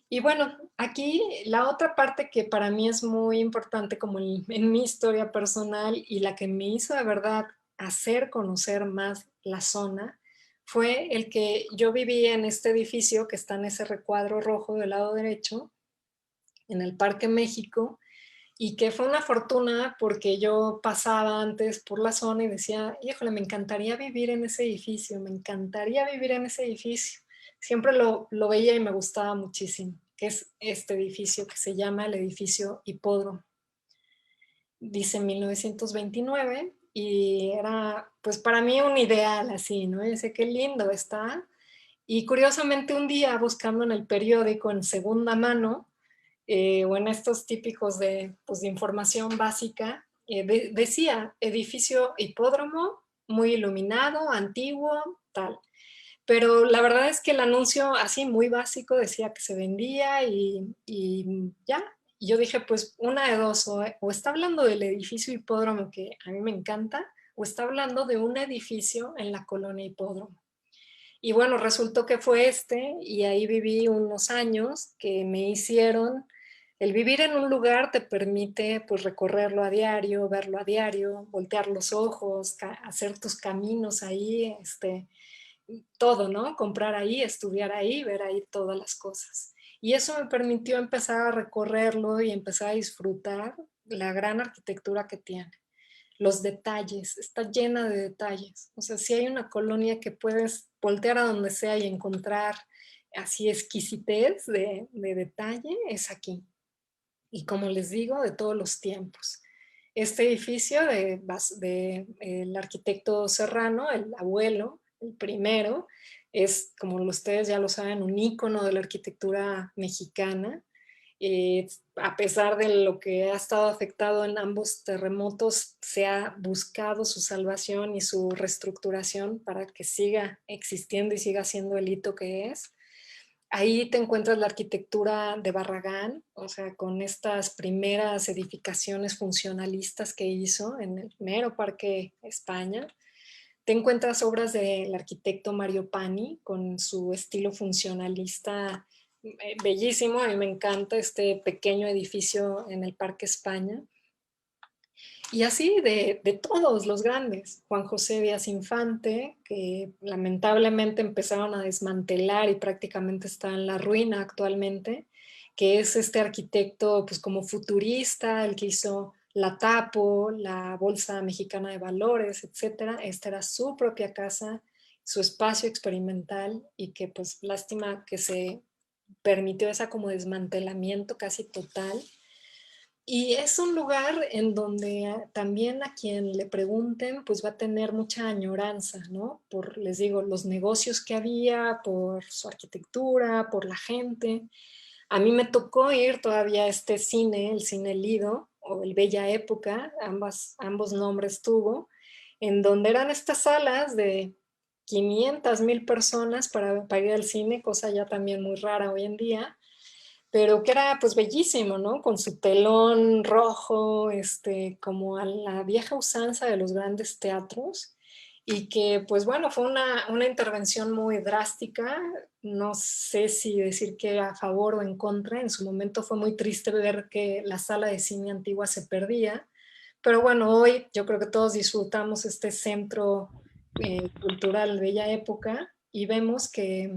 Y bueno, aquí la otra parte que para mí es muy importante como en mi historia personal y la que me hizo de verdad hacer conocer más la zona fue el que yo vivía en este edificio que está en ese recuadro rojo del lado derecho, en el Parque México, y que fue una fortuna porque yo pasaba antes por la zona y decía, híjole, me encantaría vivir en ese edificio, me encantaría vivir en ese edificio. Siempre lo veía y me gustaba muchísimo, que es este edificio que se llama el edificio Hipódromo. Dice 1929 y era pues para mí un ideal así, ¿no? Y dice, qué lindo está. Y curiosamente un día buscando en el periódico en segunda mano, o en estos típicos pues, de información básica, decía edificio hipódromo, muy iluminado, antiguo, tal. Pero la verdad es que el anuncio así muy básico decía que se vendía y ya. Y yo dije, pues una de dos, o está hablando del edificio hipódromo que a mí me encanta, o está hablando de un edificio en la colonia Hipódromo. Y bueno, resultó que fue este, y ahí viví unos años que me hicieron, el vivir en un lugar te permite pues recorrerlo a diario, verlo a diario, voltear los ojos, hacer tus caminos ahí, todo, ¿no? Comprar ahí, estudiar ahí, ver ahí todas las cosas. Y eso me permitió empezar a recorrerlo y empezar a disfrutar la gran arquitectura que tiene. Los detalles, está llena de detalles. O sea, si hay una colonia que puedes voltear a donde sea y encontrar así exquisitez de detalle, es aquí. Y como les digo, de todos los tiempos. Este edificio el arquitecto Serrano, el abuelo, el primero, es, como ustedes ya lo saben, un ícono de la arquitectura mexicana. A pesar de lo que ha estado afectado en ambos terremotos, se ha buscado su salvación y su reestructuración para que siga existiendo y siga siendo el hito que es. Ahí te encuentras la arquitectura de Barragán, o sea, con estas primeras edificaciones funcionalistas que hizo en el mero Parque España. Te encuentras obras del arquitecto Mario Pani con su estilo funcionalista bellísimo. A mí me encanta este pequeño edificio en el Parque España. Y así de todos los grandes. Juan José Díaz Infante, que lamentablemente empezaron a desmantelar y prácticamente está en la ruina actualmente, que es este arquitecto pues como futurista, el que hizo la Tapo, la Bolsa Mexicana de Valores, etcétera. Esta era su propia casa, su espacio experimental y que pues lástima que se permitió esa como desmantelamiento casi total. Y es un lugar en donde también a quien le pregunten, pues va a tener mucha añoranza, ¿no? Les digo, los negocios que había, por su arquitectura, por la gente. A mí me tocó ir todavía a este cine, el Cine Lido o el Bella Época, ambos nombres tuvo, en donde eran estas salas de 500, 1000 personas para ir al cine, cosa ya también muy rara hoy en día, pero que era pues bellísimo, ¿no? Con su telón rojo, como a la vieja usanza de los grandes teatros, y que pues bueno, fue una intervención muy drástica, no sé si decir que a favor o en contra, en su momento fue muy triste ver que la sala de cine antigua se perdía, pero bueno, hoy yo creo que todos disfrutamos este centro cultural Bella Época y vemos que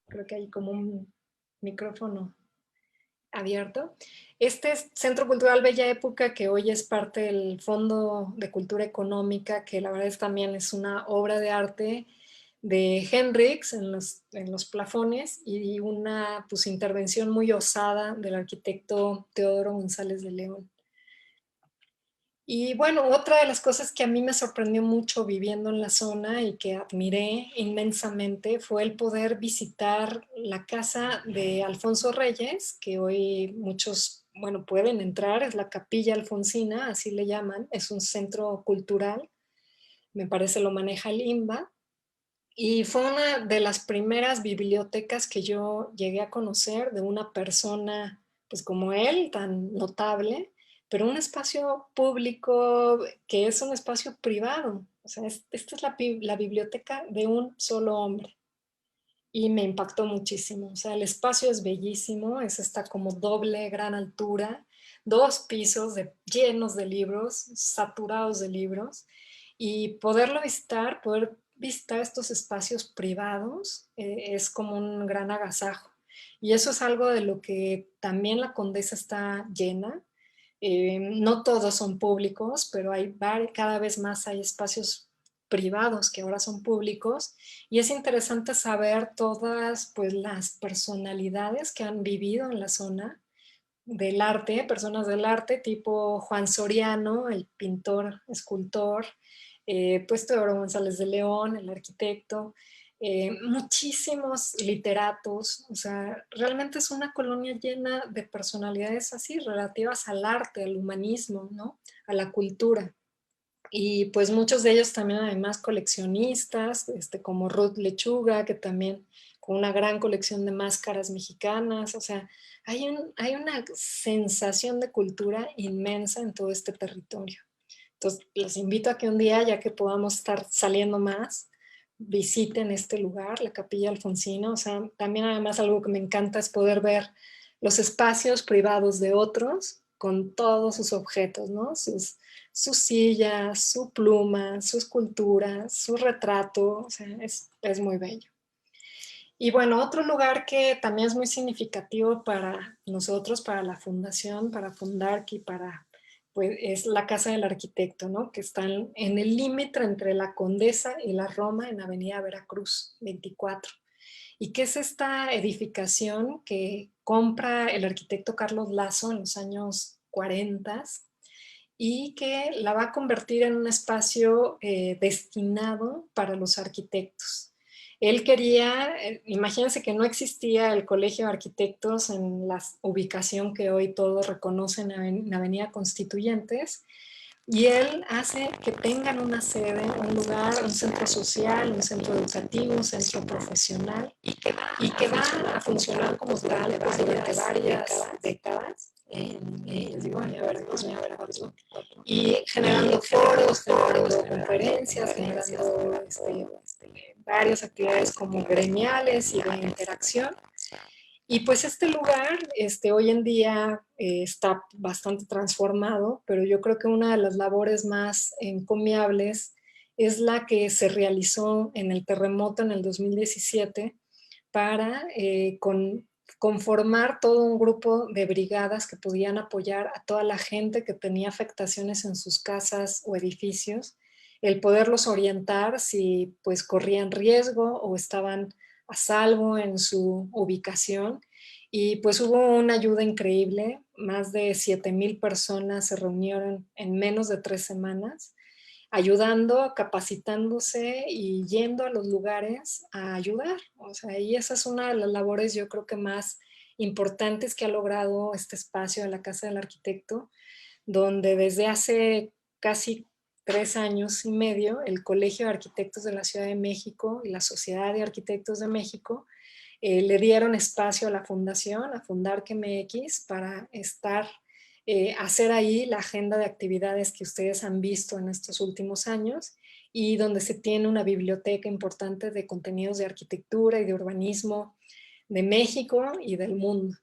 creo que hay como un micrófono abierto. Este Centro Cultural Bella Época, que hoy es parte del Fondo de Cultura Económica, que la verdad también es una obra de arte de Hendrix en los plafones y una pues, intervención muy osada del arquitecto Teodoro González de León. Y bueno, otra de las cosas que a mí me sorprendió mucho viviendo en la zona y que admiré inmensamente fue el poder visitar la casa de Alfonso Reyes, que hoy muchos, bueno, pueden entrar, es la Capilla Alfonsina, así le llaman, es un centro cultural, me parece lo maneja el INBA, y fue una de las primeras bibliotecas que yo llegué a conocer de una persona, pues como él, tan notable, pero un espacio público que es un espacio privado. O sea, esta es la biblioteca de un solo hombre. Y me impactó muchísimo. O sea, el espacio es bellísimo, es esta como doble gran altura, 2 pisos llenos de libros, saturados de libros, y poder visitar estos espacios privados es como un gran agasajo. Y eso es algo de lo que también la Condesa está llena. No todos son públicos, pero cada vez más hay espacios privados que ahora son públicos y es interesante saber todas pues, las personalidades que han vivido en la zona del arte, personas del arte tipo Juan Soriano, el pintor, escultor, pues Teodoro González de León, el arquitecto, muchísimos literatos, o sea, realmente es una colonia llena de personalidades así, relativas al arte, al humanismo, ¿no? A la cultura. Y pues muchos de ellos también además coleccionistas, como Ruth Lechuga, que también con una gran colección de máscaras mexicanas, o sea, hay una sensación de cultura inmensa en todo este territorio. Entonces, los invito a que un día, ya que podamos estar saliendo más, visiten este lugar, la Capilla Alfonsina. O sea, también además algo que me encanta es poder ver los espacios privados de otros con todos sus objetos, ¿no? Sus sillas, su pluma, su escultura, su retrato. O sea, es muy bello. Y bueno, otro lugar que también es muy significativo para nosotros, para la fundación, para Fundarqui, pues es la Casa del Arquitecto, ¿no? Que está en el límite entre la Condesa y la Roma en Avenida Veracruz 24. Y que es esta edificación que compra el arquitecto Carlos Lazo en los años 40 y que la va a convertir en un espacio destinado para los arquitectos. Él quería, imagínense que no existía el Colegio de Arquitectos en la ubicación que hoy todos reconocen en Avenida Constituyentes, y él hace que tengan una sede, un lugar, un centro social, un centro educativo, un centro profesional, y que va a funcionar como tal pues, durante varias décadas. Y generando foros, generando conferencias, generando varias actividades como gremiales y de interacción. Y pues este lugar hoy en día está bastante transformado, pero yo creo que una de las labores más encomiables es la que se realizó en el terremoto en el 2017 para conformar todo un grupo de brigadas que podían apoyar a toda la gente que tenía afectaciones en sus casas o edificios, el poderlos orientar si pues corrían riesgo o estaban a salvo en su ubicación. Y pues hubo una ayuda increíble, más de 7,000 personas se reunieron en menos de 3 semanas, ayudando, capacitándose y yendo a los lugares a ayudar. O sea, y esa es una de las labores yo creo que más importantes que ha logrado este espacio de la Casa del Arquitecto, donde desde hace casi 3 años y medio el Colegio de Arquitectos de la Ciudad de México y la Sociedad de Arquitectos de México le dieron espacio a la fundación, a Fundark MX, para hacer ahí la agenda de actividades que ustedes han visto en estos últimos años, y donde se tiene una biblioteca importante de contenidos de arquitectura y de urbanismo de México y del mundo.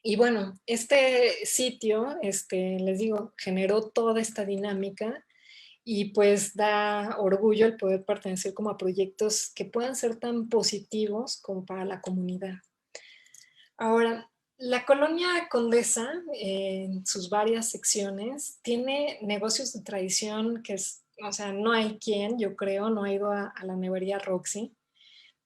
Y bueno, este sitio, les digo, generó toda esta dinámica, y pues da orgullo el poder pertenecer como a proyectos que puedan ser tan positivos como para la comunidad. Ahora, la colonia Condesa, en sus varias secciones, tiene negocios de tradición que es, o sea, no hay quien, yo creo, no ha ido a la nevería Roxy.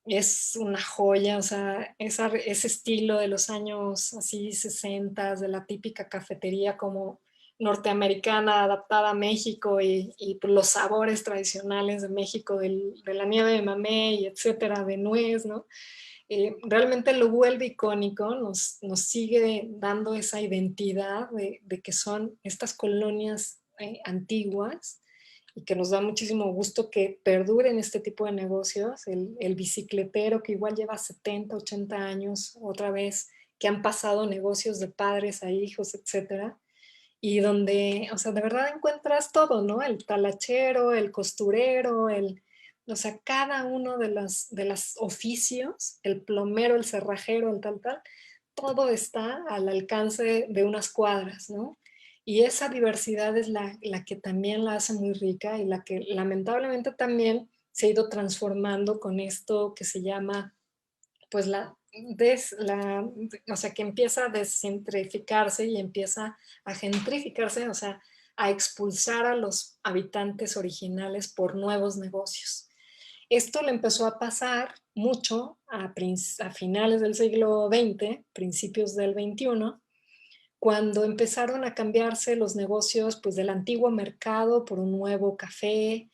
Es una joya, o sea, ese estilo de los años así 60, de la típica cafetería como norteamericana adaptada a México, y los sabores tradicionales de México, de la nieve de mamey, etcétera, de nuez, ¿no? Realmente lo vuelve icónico, nos sigue dando esa identidad de que son estas colonias antiguas, y que nos da muchísimo gusto que perduren este tipo de negocios. El bicicletero, que igual lleva 70, 80 años, otra vez, que han pasado negocios de padres a hijos, etcétera, y donde, o sea, de verdad encuentras todo, ¿no? El talachero, el costurero, o sea, cada uno de los oficios, el plomero, el cerrajero, el tal, todo está al alcance de unas cuadras, ¿no? Y esa diversidad es la que también la hace muy rica, y la que lamentablemente también se ha ido transformando con esto que se llama, pues o sea, que empieza a descentrificarse y empieza a gentrificarse, o sea, a expulsar a los habitantes originales por nuevos negocios. Esto le empezó a pasar mucho a finales del siglo XX, principios del XXI, cuando empezaron a cambiarse los negocios, pues, del antiguo mercado por un nuevo café,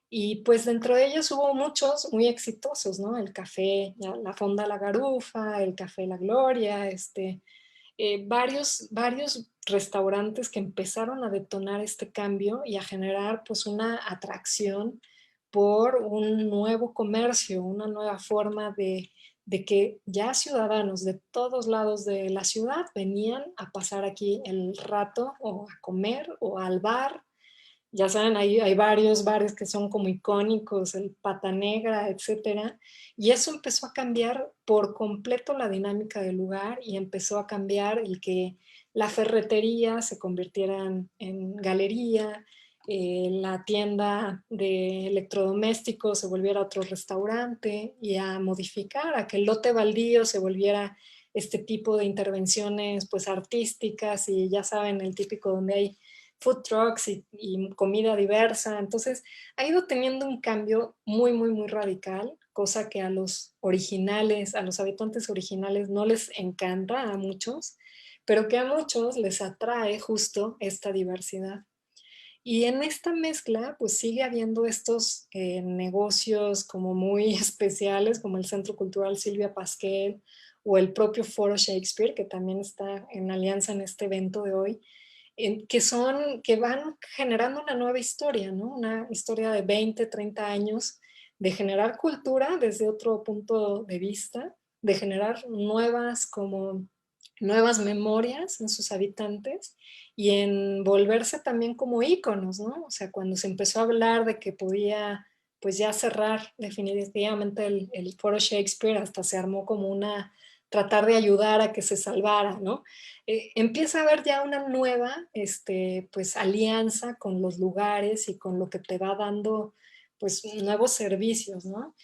y pues dentro de ellos hubo muchos muy exitosos, ¿no? El café, la Fonda La Garufa, el Café La Gloria, varios restaurantes que empezaron a detonar este cambio y a generar pues una atracción por un nuevo comercio, una nueva forma de que ya ciudadanos de todos lados de la ciudad venían a pasar aquí el rato, o a comer, o al bar. Ya saben, hay varios bares que son como icónicos, el Pata Negra, etcétera. Y eso empezó a cambiar por completo la dinámica del lugar, y empezó a cambiar el que la ferretería se convirtiera en galería, la tienda de electrodomésticos se volviera otro restaurante, y a modificar, a que el lote baldío se volviera este tipo de intervenciones pues artísticas, y ya saben, el típico donde hay food trucks y comida diversa. Entonces ha ido teniendo un cambio muy, muy, muy radical, cosa que a los originales, a los habitantes originales no les encanta, a muchos, pero que a muchos les atrae justo esta diversidad. Y en esta mezcla, pues sigue habiendo estos negocios como muy especiales, como el Centro Cultural Silvia Pasquel, o el propio Foro Shakespeare, que también está en alianza en este evento de hoy, que van generando una nueva historia, ¿no? Una historia de 20, 30 años de generar cultura desde otro punto de vista, de generar nuevas memorias en sus habitantes, y en volverse también como íconos, ¿no? O sea, cuando se empezó a hablar de que podía pues ya cerrar definitivamente el Foro Shakespeare, hasta se armó como tratar de ayudar a que se salvara, ¿no? Empieza a haber ya una nueva pues, alianza con los lugares y con lo que te va dando pues nuevos servicios, ¿no?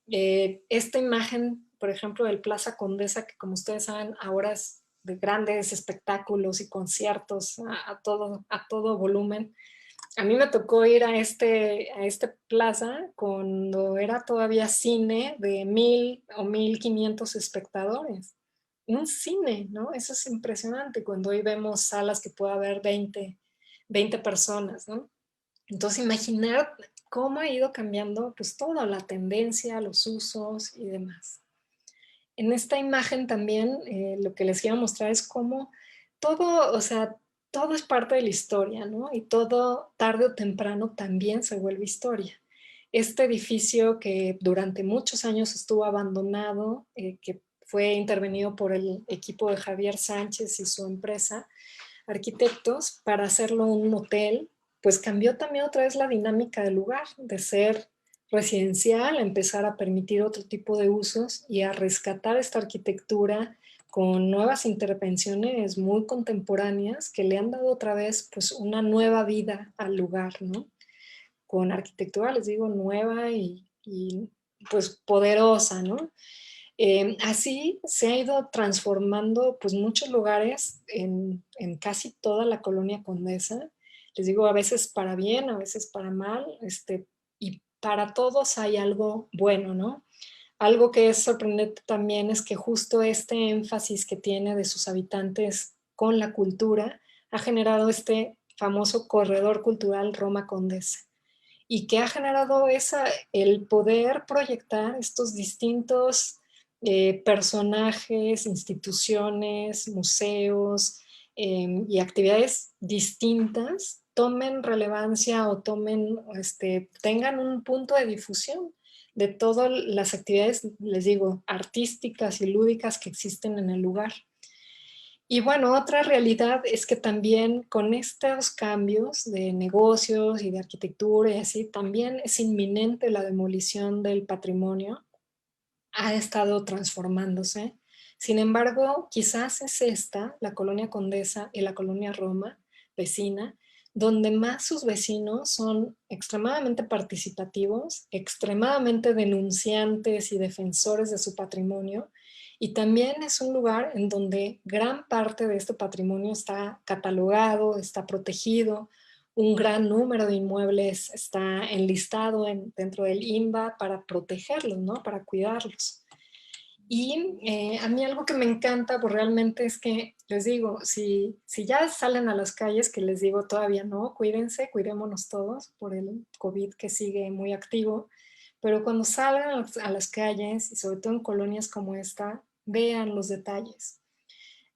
Esta imagen, por ejemplo, del Plaza Condesa, que como ustedes saben, ahora es de grandes espectáculos y conciertos a todo volumen. A mí me tocó ir a este plaza cuando era todavía cine de 1,000 o 1,500 espectadores. Un cine, ¿no? Eso es impresionante, cuando hoy vemos salas que puede haber 20 personas, ¿no? Entonces, imaginar cómo ha ido cambiando pues todo, la tendencia, los usos y demás. en esta imagen también lo que les quiero mostrar es cómo todo, o sea, todo es parte de la historia, ¿no? Y todo tarde o temprano también se vuelve historia. Este edificio que durante muchos años estuvo abandonado, que fue intervenido por el equipo de Javier Sánchez y su empresa, arquitectos, para hacerlo un hotel, pues cambió también otra vez la dinámica del lugar, de ser residencial, a empezar a permitir otro tipo de usos y a rescatar esta arquitectura con nuevas intervenciones muy contemporáneas que le han dado otra vez pues una nueva vida al lugar, ¿no? Con arquitectura, les digo, nueva y pues poderosa, ¿no? Así se ha ido transformando pues muchos lugares en casi toda la colonia Condesa. Les digo, a veces para bien, a veces para mal, y para todos hay algo bueno, ¿no? Algo que es sorprendente también es que justo este énfasis que tiene de sus habitantes con la cultura ha generado este famoso corredor cultural Roma Condesa y que ha generado el poder proyectar estos distintos personajes, instituciones, museos y actividades distintas tomen relevancia o tengan un punto de difusión de todas las actividades, les digo, artísticas y lúdicas que existen en el lugar. Y bueno, otra realidad es que también con estos cambios de negocios y de arquitectura y así, también es inminente la demolición del patrimonio. Ha estado transformándose. Sin embargo, quizás es esta, la colonia Condesa y la colonia Roma, vecina, donde más sus vecinos son extremadamente participativos, extremadamente denunciantes y defensores de su patrimonio, y también es un lugar en donde gran parte de este patrimonio está catalogado, está protegido, un gran número de inmuebles está enlistado dentro del INBA para protegerlos, ¿no? Para cuidarlos. Y a mí algo que me encanta, pues realmente es que, les digo, si ya salen a las calles, que les digo todavía no, cuídense, cuidémonos todos por el COVID que sigue muy activo, pero cuando salgan a las calles, y sobre todo en colonias como esta, vean los detalles.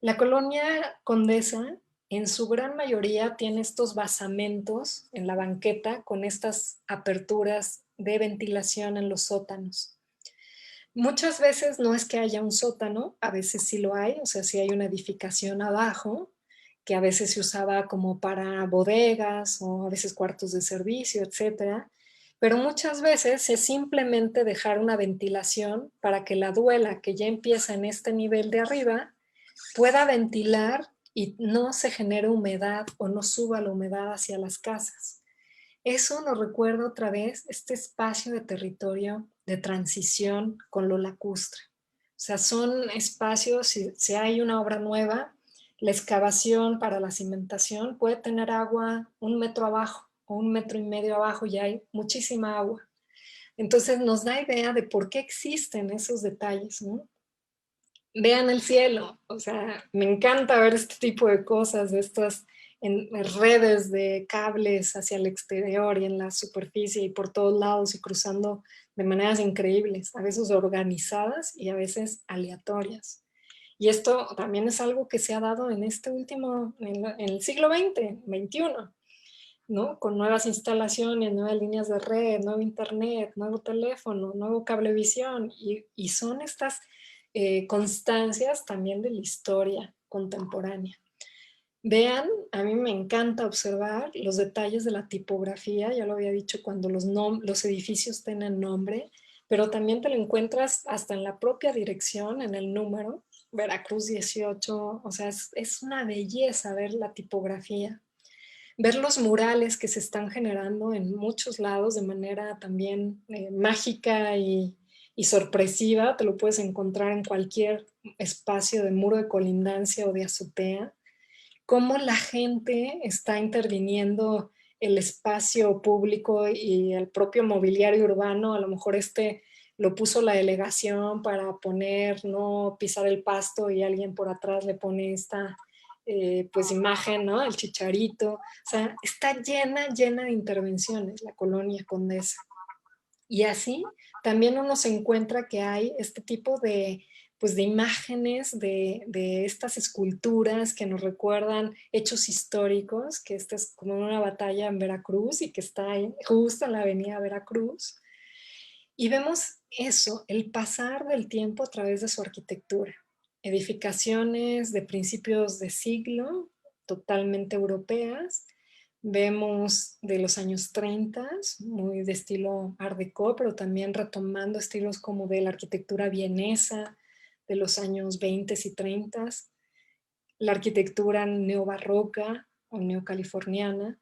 La colonia Condesa, en su gran mayoría, tiene estos basamentos en la banqueta con estas aperturas de ventilación en los sótanos. Muchas veces no es que haya un sótano, a veces sí lo hay, o sea, sí hay una edificación abajo, que a veces se usaba como para bodegas o a veces cuartos de servicio, etcétera. Pero muchas veces es simplemente dejar una ventilación para que la duela que ya empieza en este nivel de arriba pueda ventilar y no se genere humedad o no suba la humedad hacia las casas. Eso nos recuerda otra vez este espacio de territorio de transición con lo lacustre. O sea, son espacios, si hay una obra nueva, la excavación para la cimentación puede tener agua 1 metro abajo o 1,5 metros abajo y hay muchísima agua. Entonces nos da idea de por qué existen esos detalles, ¿no? Vean el cielo, o sea, me encanta ver este tipo de cosas, de estas en redes de cables hacia el exterior y en la superficie y por todos lados y cruzando de maneras increíbles, a veces organizadas y a veces aleatorias. Y esto también es algo que se ha dado en este último, en el siglo XX, XXI, ¿no? Con nuevas instalaciones, nuevas líneas de red, nuevo internet, nuevo teléfono, nuevo cablevisión, y son estas constancias también de la historia contemporánea. Vean, a mí me encanta observar los detalles de la tipografía, ya lo había dicho, cuando los edificios tienen nombre, pero también te lo encuentras hasta en la propia dirección, en el número, Veracruz 18, o sea, es una belleza ver la tipografía. Ver los murales que se están generando en muchos lados de manera también mágica y sorpresiva, te lo puedes encontrar en cualquier espacio de muro de colindancia o de azotea, cómo la gente está interviniendo el espacio público y el propio mobiliario urbano, a lo mejor lo puso la delegación para poner, no pisar el pasto y alguien por atrás le pone esta pues imagen, ¿no? El chicharito, o sea, está llena de intervenciones la colonia Condesa. Y así también uno se encuentra que hay este tipo de pues de imágenes de estas esculturas que nos recuerdan hechos históricos, que esta es como una batalla en Veracruz y que está ahí, justo en la avenida Veracruz. Y vemos eso, el pasar del tiempo a través de su arquitectura. Edificaciones de principios de siglo, totalmente europeas. Vemos de los años 30, muy de estilo Art Deco, pero también retomando estilos como de la arquitectura vienesa de los años 20 y 30, la arquitectura neobarroca o neocaliforniana.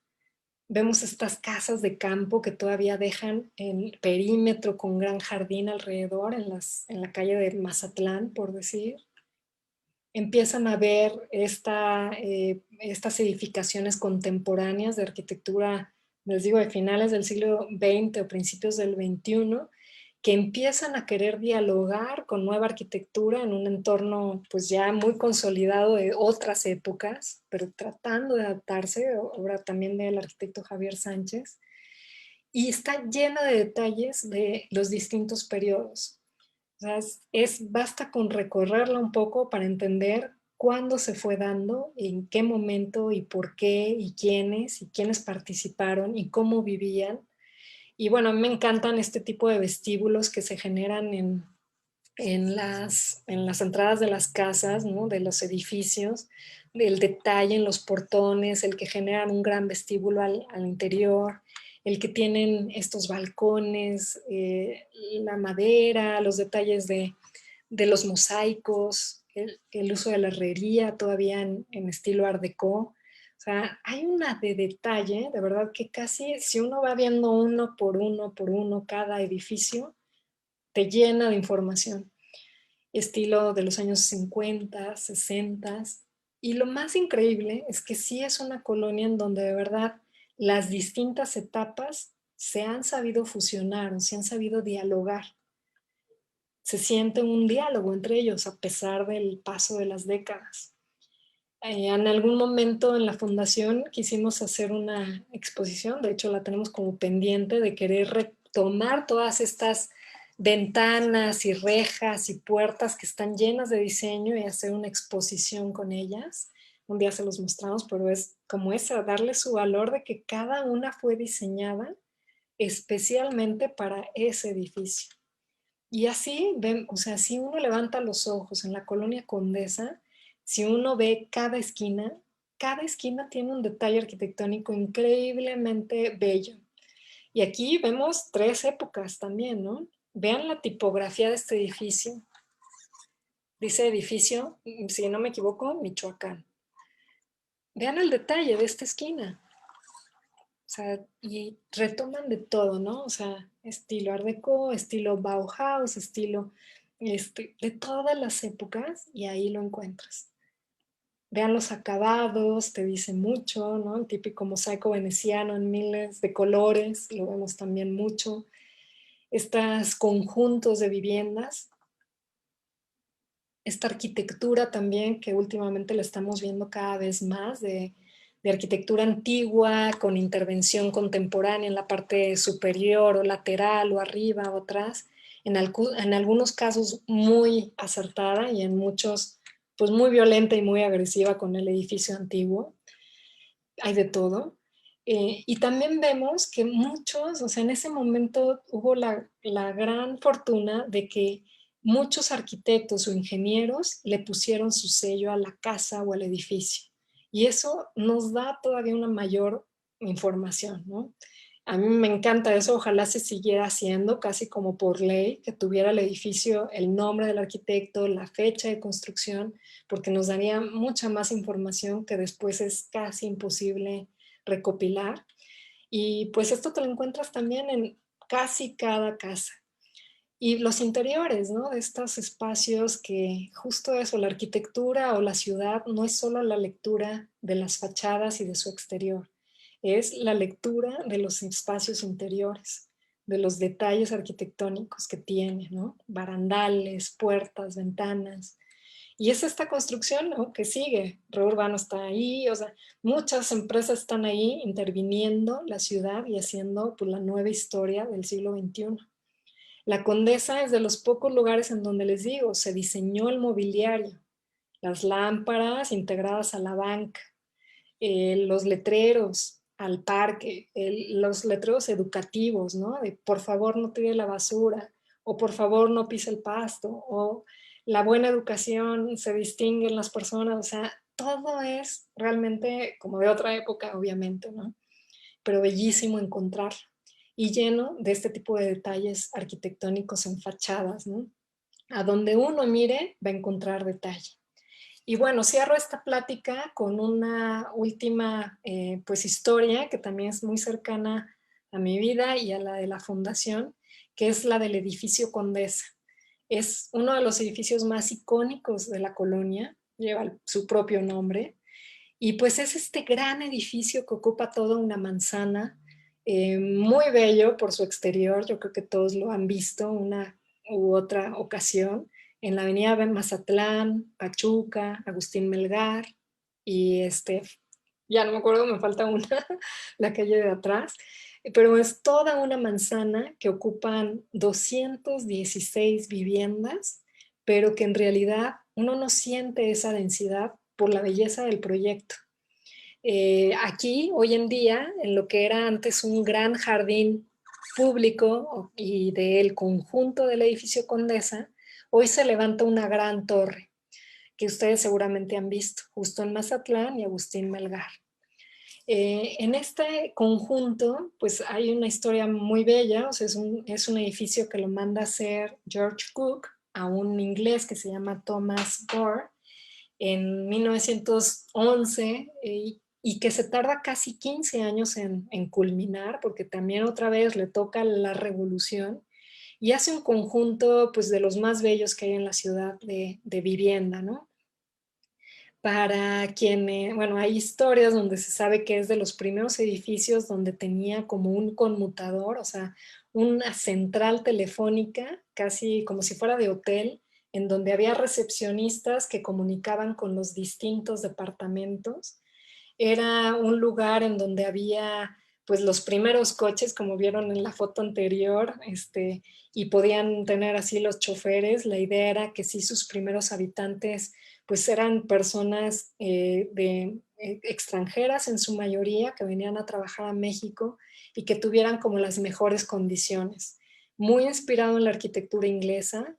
Vemos estas casas de campo que todavía dejan el perímetro con gran jardín alrededor en la calle de Mazatlán, por decir. Empiezan a ver estas edificaciones contemporáneas de arquitectura, les digo, de finales del siglo XX o principios del XXI, que empiezan a querer dialogar con nueva arquitectura en un entorno pues ya muy consolidado de otras épocas, pero tratando de adaptarse, obra también del arquitecto Javier Sánchez, y está llena de detalles de los distintos periodos. O sea, basta con recorrerla un poco para entender cuándo se fue dando, en qué momento y por qué y quiénes participaron y cómo vivían. Y bueno, a mí me encantan este tipo de vestíbulos que se generan en las entradas de las casas, ¿no? De los edificios, el detalle en los portones, el que generan un gran vestíbulo al interior, el que tienen estos balcones, la madera, los detalles de los mosaicos, el uso de la herrería todavía en estilo Art Deco. O sea, hay una de detalle, de verdad que casi si uno va viendo uno por uno cada edificio, te llena de información. Estilo de los años 50, 60. Y lo más increíble es que sí es una colonia en donde de verdad las distintas etapas se han sabido fusionar o se han sabido dialogar. Se siente un diálogo entre ellos a pesar del paso de las décadas. En algún momento en la fundación quisimos hacer una exposición, de hecho la tenemos como pendiente de querer retomar todas estas ventanas y rejas y puertas que están llenas de diseño y hacer una exposición con ellas. Un día se los mostramos, pero es como esa, darle su valor de que cada una fue diseñada especialmente para ese edificio. Y así, ven, o sea, si uno levanta los ojos en la colonia Condesa, si uno ve cada esquina tiene un detalle arquitectónico increíblemente bello. Y aquí vemos 3 épocas también, ¿no? Vean la tipografía de este edificio. Dice edificio, si no me equivoco, Michoacán. Vean el detalle de esta esquina. O sea, y retoman de todo, ¿no? O sea, estilo Art Deco, estilo Bauhaus, estilo de todas las épocas, y ahí lo encuentras. Vean los acabados, te dice mucho, ¿no? El típico mosaico veneciano en miles de colores, lo vemos también mucho. Estos conjuntos de viviendas, esta arquitectura también que últimamente la estamos viendo cada vez más de arquitectura antigua con intervención contemporánea en la parte superior o lateral o arriba o atrás, en algunos casos muy acertada y en muchos pues muy violenta y muy agresiva con el edificio antiguo. Hay de todo. Y también vemos que muchos, o sea, en ese momento hubo la gran fortuna de que muchos arquitectos o ingenieros le pusieron su sello a la casa o al edificio. Y eso nos da todavía una mayor información, ¿no? A mí me encanta eso, ojalá se siguiera haciendo casi como por ley, que tuviera el edificio el nombre del arquitecto, la fecha de construcción, porque nos daría mucha más información que después es casi imposible recopilar. Y pues esto te lo encuentras también en casi cada casa. Y los interiores, ¿no? De estos espacios que justo eso, la arquitectura o la ciudad no es solo la lectura de las fachadas y de su exterior, es la lectura de los espacios interiores, de los detalles arquitectónicos que tiene, ¿no? Barandales, puertas, ventanas. Y es esta construcción, ¿no? Que sigue. Reurbano está ahí, o sea, muchas empresas están ahí interviniendo la ciudad y haciendo pues, la nueva historia del siglo XXI. La Condesa es de los pocos lugares en donde les digo, se diseñó el mobiliario, las lámparas integradas a la banca, los letreros al parque, los letreros educativos, ¿no? De por favor no tire la basura, o por favor no pise el pasto, o la buena educación se distingue en las personas, o sea, todo es realmente como de otra época, obviamente, ¿no? Pero bellísimo encontrar y lleno de este tipo de detalles arquitectónicos en fachadas, ¿no? A donde uno mire va a encontrar detalle. Y bueno, cierro esta plática con una última pues historia que también es muy cercana a mi vida y a la de la fundación, que es la del edificio Condesa. Es uno de los edificios más icónicos de la colonia, lleva su propio nombre, y pues es este gran edificio que ocupa toda una manzana, muy bello por su exterior, yo creo que todos lo han visto una u otra ocasión, en la avenida Mazatlán, Pachuca, Agustín Melgar, y ya no me acuerdo, me falta una, la calle de atrás, pero es toda una manzana que ocupan 216 viviendas, pero que en realidad uno no siente esa densidad por la belleza del proyecto. Aquí, hoy en día, en lo que era antes un gran jardín público y del conjunto del edificio Condesa, hoy se levanta una gran torre que ustedes seguramente han visto, justo en Mazatlán y Agustín Melgar. En este conjunto, pues hay una historia muy bella, o sea, es un edificio que lo manda a hacer George Cook a un inglés que se llama Thomas Gore en 1911 y que se tarda casi 15 años en culminar, porque también otra vez le toca la revolución y hace un conjunto pues de los más bellos que hay en la ciudad de vivienda, ¿no? Para quien, bueno, hay historias donde se sabe que es de los primeros edificios donde tenía como un conmutador, o sea, una central telefónica, casi como si fuera de hotel, en donde había recepcionistas que comunicaban con los distintos departamentos. Era un lugar en donde había pues los primeros coches, como vieron en la foto anterior, y podían tener así los choferes. La idea era que sí sus primeros habitantes pues eran personas extranjeras en su mayoría que venían a trabajar a México y que tuvieran como las mejores condiciones. Muy inspirado en la arquitectura inglesa,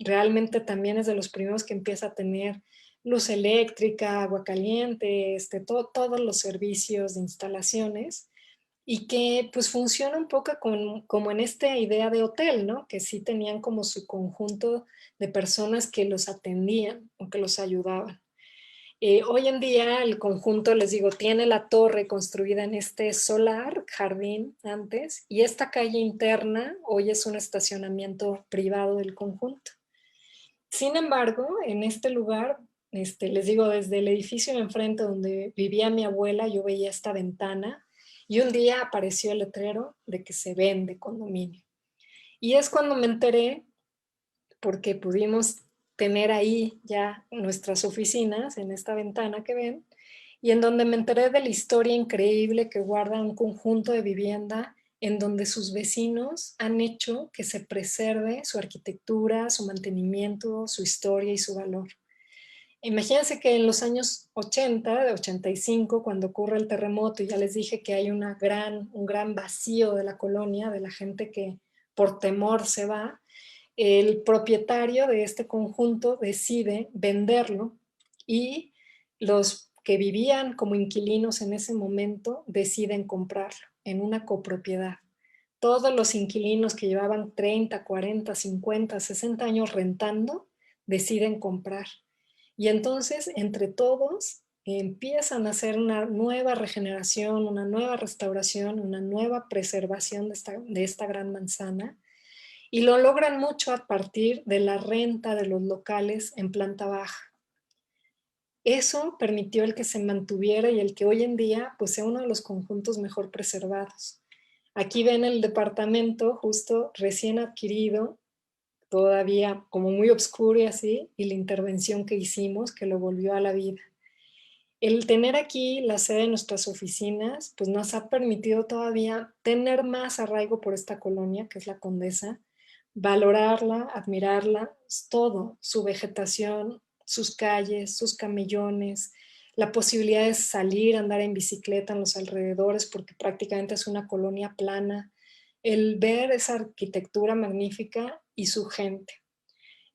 realmente también es de los primeros que empieza a tener luz eléctrica, agua caliente, todos los servicios de instalaciones y que pues funciona un poco como en esta idea de hotel, ¿no? Que sí tenían como su conjunto de personas que los atendían o que los ayudaban. Hoy en día el conjunto, les digo, tiene la torre construida en este solar, jardín antes, y esta calle interna hoy es un estacionamiento privado del conjunto. Sin embargo, en este lugar, les digo, desde el edificio de enfrente donde vivía mi abuela, yo veía esta ventana y un día apareció el letrero de que se vende condominio. Y es cuando me enteré, porque pudimos tener ahí ya nuestras oficinas en esta ventana que ven, y en donde me enteré de la historia increíble que guarda un conjunto de vivienda en donde sus vecinos han hecho que se preserve su arquitectura, su mantenimiento, su historia y su valor. Imagínense que en los años 80, de 85, cuando ocurre el terremoto, y ya les dije que hay un gran vacío de la colonia, de la gente que por temor se va, el propietario de este conjunto decide venderlo y los que vivían como inquilinos en ese momento deciden comprarlo en una copropiedad. Todos los inquilinos que llevaban 30, 40, 50, 60 años rentando deciden comprar. Y entonces, entre todos, empiezan a hacer una nueva regeneración, una nueva restauración, una nueva preservación de esta gran manzana. Y lo logran mucho a partir de la renta de los locales en planta baja. Eso permitió el que se mantuviera y el que hoy en día pues, sea uno de los conjuntos mejor preservados. Aquí ven el departamento justo recién adquirido, todavía como muy oscuro y así, y la intervención que hicimos que lo volvió a la vida. El tener aquí la sede de nuestras oficinas, pues nos ha permitido todavía tener más arraigo por esta colonia, que es la Condesa, valorarla, admirarla, todo, su vegetación, sus calles, sus camellones, la posibilidad de salir, andar en bicicleta en los alrededores, porque prácticamente es una colonia plana, el ver esa arquitectura magnífica y su gente.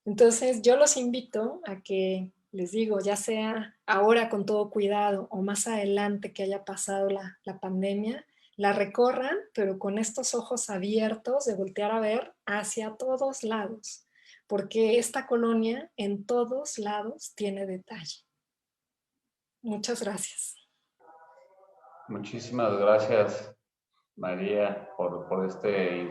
Entonces, yo los invito a que, les digo, ya sea ahora con todo cuidado o más adelante que haya pasado la pandemia, la recorran, pero con estos ojos abiertos de voltear a ver hacia todos lados, porque esta colonia en todos lados tiene detalle. Muchas gracias.
Muchísimas gracias, María, por este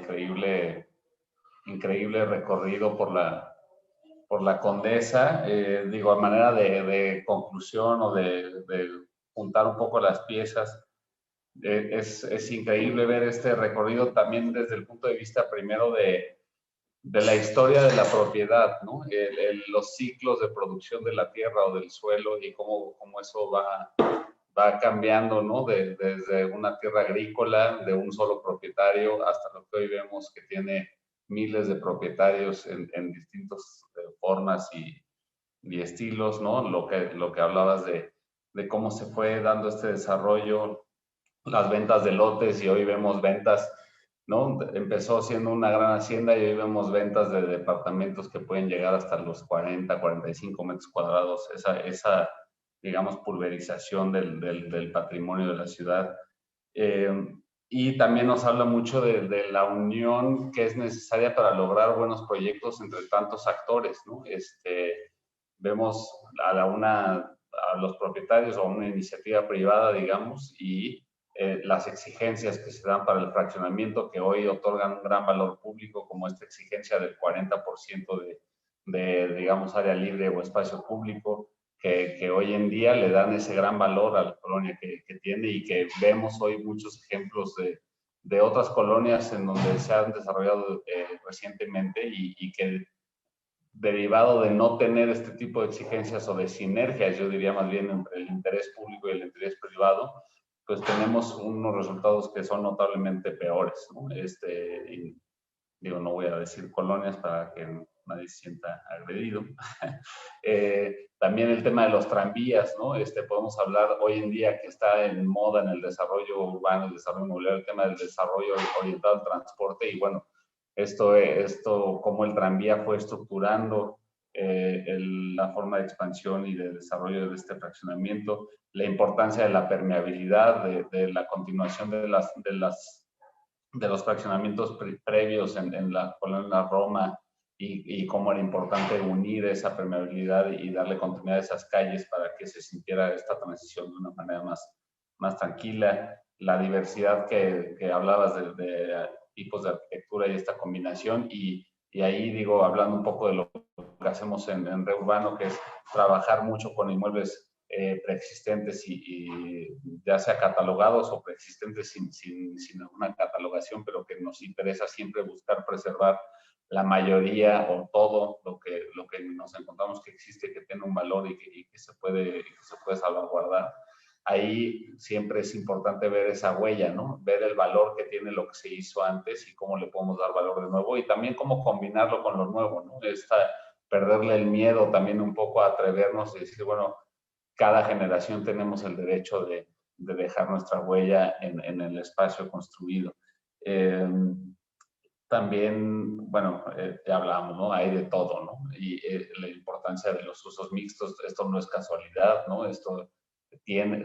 increíble recorrido por la Condesa. Digo, a manera de conclusión o de juntar un poco las piezas, es increíble ver este recorrido también desde el punto de vista primero de la historia de la propiedad, ¿no? Los ciclos de producción de la tierra o del suelo y cómo eso va cambiando, ¿no? Desde una tierra agrícola de un solo propietario hasta lo que hoy vemos que tiene miles de propietarios en distintas formas y estilos, ¿no? Lo que hablabas de cómo se fue dando este desarrollo, las ventas de lotes y hoy vemos ventas, ¿no? Empezó siendo una gran hacienda y hoy vemos ventas de departamentos que pueden llegar hasta los 40, 45 metros cuadrados. Esa digamos, pulverización del patrimonio de la ciudad. Y también nos habla mucho de la unión que es necesaria para lograr buenos proyectos entre tantos actores, ¿no? Vemos a los propietarios o a una iniciativa privada, digamos, y las exigencias que se dan para el fraccionamiento que hoy otorgan un gran valor público, como esta exigencia del 40% digamos, área libre o espacio público, que hoy en día le dan ese gran valor a la colonia que tiene y que vemos hoy muchos ejemplos de otras colonias en donde se han desarrollado recientemente y que derivado de no tener este tipo de exigencias o de sinergias, yo diría más bien entre el interés público y el interés privado, pues tenemos unos resultados que son notablemente peores, ¿no? Digo, no voy a decir colonias para que nadie se sienta agredido. También el tema de los tranvías, ¿no? Podemos hablar hoy en día que está en moda en el desarrollo urbano, el desarrollo inmobiliario, el tema del desarrollo orientado al transporte y bueno, esto cómo el tranvía fue estructurando la forma de expansión y de desarrollo de este fraccionamiento, la importancia de la permeabilidad, de la continuación de los fraccionamientos previos en la colonia Roma y cómo era importante unir esa permeabilidad y darle continuidad a esas calles para que se sintiera esta transición de una manera más tranquila. La diversidad que hablabas de tipos de arquitectura y esta combinación y ahí digo, hablando un poco de lo que hacemos en Reurbano, que es trabajar mucho con inmuebles preexistentes y ya sea catalogados o preexistentes sin alguna catalogación, pero que nos interesa siempre buscar preservar la mayoría o todo lo que nos encontramos que existe, que tiene un valor y que se puede salvaguardar. Ahí siempre es importante ver esa huella, ¿no? Ver el valor que tiene lo que se hizo antes y cómo le podemos dar valor de nuevo y también cómo combinarlo con lo nuevo, ¿no? Perderle el miedo también un poco a atrevernos y decir, bueno, cada generación tenemos el derecho de dejar nuestra huella en el espacio construido. También, bueno, ya hablamos, ¿no? Hay de todo, ¿no? Y la importancia de los usos mixtos, esto no es casualidad, ¿no? Esto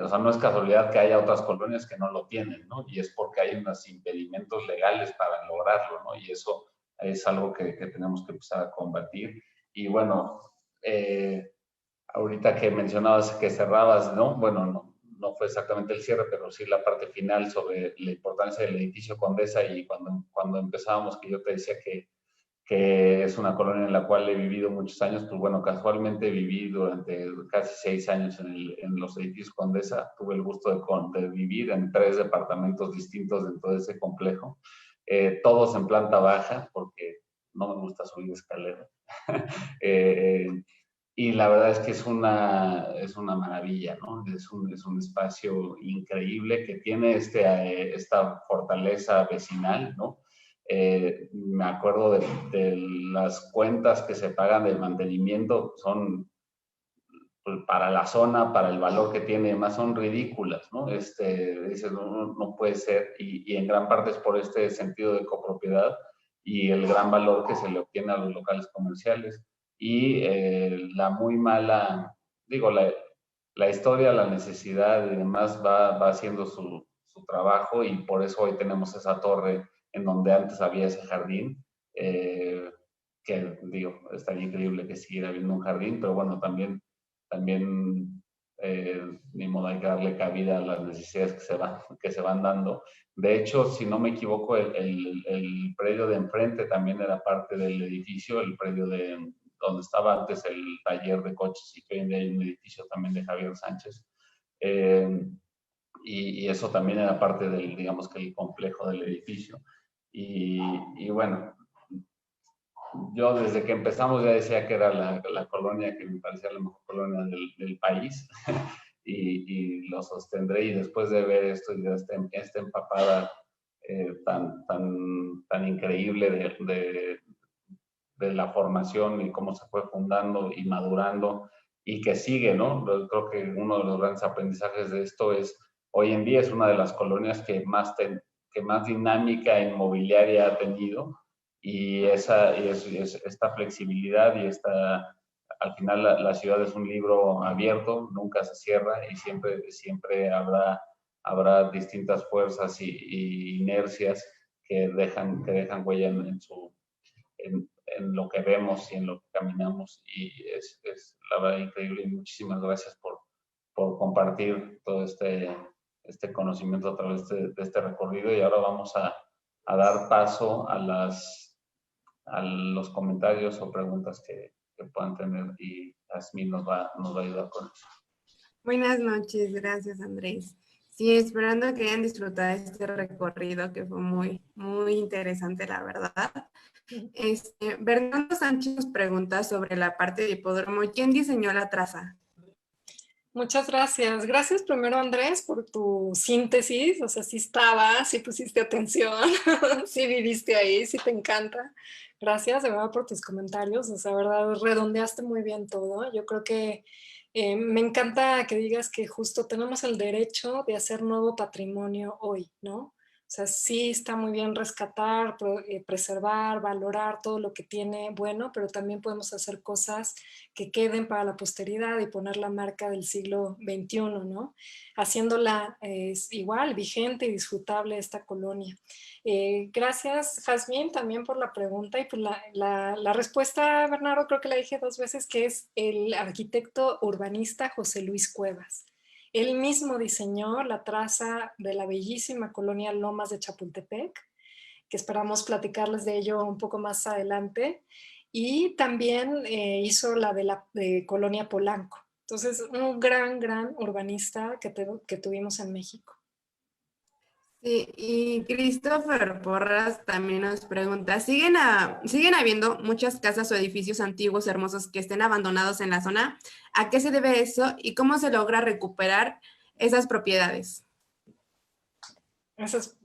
o sea, no es casualidad que haya otras colonias que no lo tienen, ¿no? Y es porque hay unos impedimentos legales para lograrlo, ¿no? Y eso es algo que tenemos que empezar a combatir. Y bueno, ahorita que mencionabas que cerrabas, ¿no? Bueno, no fue exactamente el cierre, pero sí la parte final sobre la importancia del edificio Condesa y cuando empezábamos, que yo te decía que es una colonia en la cual he vivido muchos años, pues bueno, casualmente viví durante casi 6 años en los edificios Condesa, tuve el gusto de vivir en 3 departamentos distintos dentro de ese complejo, todos en planta baja, porque no me gusta subir escaleras. Y la verdad es que es una maravilla, ¿no? Es un espacio increíble que tiene esta fortaleza vecinal, ¿no? Me acuerdo de las cuentas que se pagan de mantenimiento, son para la zona, para el valor que tiene, más son ridículas, ¿no? Dices, no puede ser, y en gran parte es por este sentido de copropiedad y el gran valor que se le obtiene a los locales comerciales y la muy mala, digo, la historia, la necesidad y demás va haciendo su trabajo, y por eso hoy tenemos esa torre en donde antes había ese jardín, que digo, estaría increíble que siguiera habiendo un jardín, pero bueno, también ni modo, hay que darle cabida a las necesidades que se van dando. De hecho, si no me equivoco, el predio de enfrente también era parte del edificio, el predio donde estaba antes el taller de coches, y que hoy en día hay un edificio también de Javier Sánchez. Y eso también era parte del, digamos que el complejo del edificio. Y bueno, yo desde que empezamos ya decía que era la colonia que me parecía la mejor colonia del país y lo sostendré, y después de ver esto y de esta empapada tan increíble de la formación y cómo se fue fundando y madurando y que sigue, ¿no? Creo que uno de los grandes aprendizajes de esto es, hoy en día es una de las colonias que más dinámica inmobiliaria ha tenido, y esta flexibilidad y al final la ciudad es un libro abierto, nunca se cierra, y siempre habrá distintas fuerzas y inercias que dejan huella en lo que vemos y en lo que caminamos, y es la verdad increíble, y muchísimas gracias por compartir todo este conocimiento a través de este recorrido. Y ahora vamos a dar paso a los comentarios o preguntas que puedan tener, y Yasmín nos va a ayudar con eso.
Buenas noches, gracias Andrés. Sí, esperando que hayan disfrutado este recorrido que fue muy, muy interesante, la verdad. Bernardo Sánchez nos pregunta sobre la parte de hipódromo. ¿Quién diseñó la traza?
Muchas gracias. Gracias primero, Andrés, por tu síntesis. O sea, sí estabas, sí pusiste atención, sí viviste ahí, sí te encanta. Gracias, de verdad, por tus comentarios. O sea, de verdad, redondeaste muy bien todo. Yo creo que me encanta que digas que justo tenemos el derecho de hacer nuevo patrimonio hoy, ¿no? O sea, sí está muy bien rescatar, preservar, valorar todo lo que tiene bueno, pero también podemos hacer cosas que queden para la posteridad y poner la marca del siglo XXI, ¿no? Haciéndola igual, vigente y disfrutable esta colonia. Gracias, Jazmín, también por la pregunta, y pues la respuesta, Bernardo, creo que la dije 2 veces, que es el arquitecto urbanista José Luis Cuevas. Él mismo diseñó la traza de la bellísima colonia Lomas de Chapultepec, que esperamos platicarles de ello un poco más adelante, y también hizo la de Colonia Polanco. Entonces, un gran urbanista que tuvimos en México.
Sí, y Christopher Porras también nos pregunta, ¿siguen habiendo muchas casas o edificios antiguos hermosos que estén abandonados en la zona? ¿A qué se debe eso y cómo se logra recuperar esas propiedades?
¿Esa es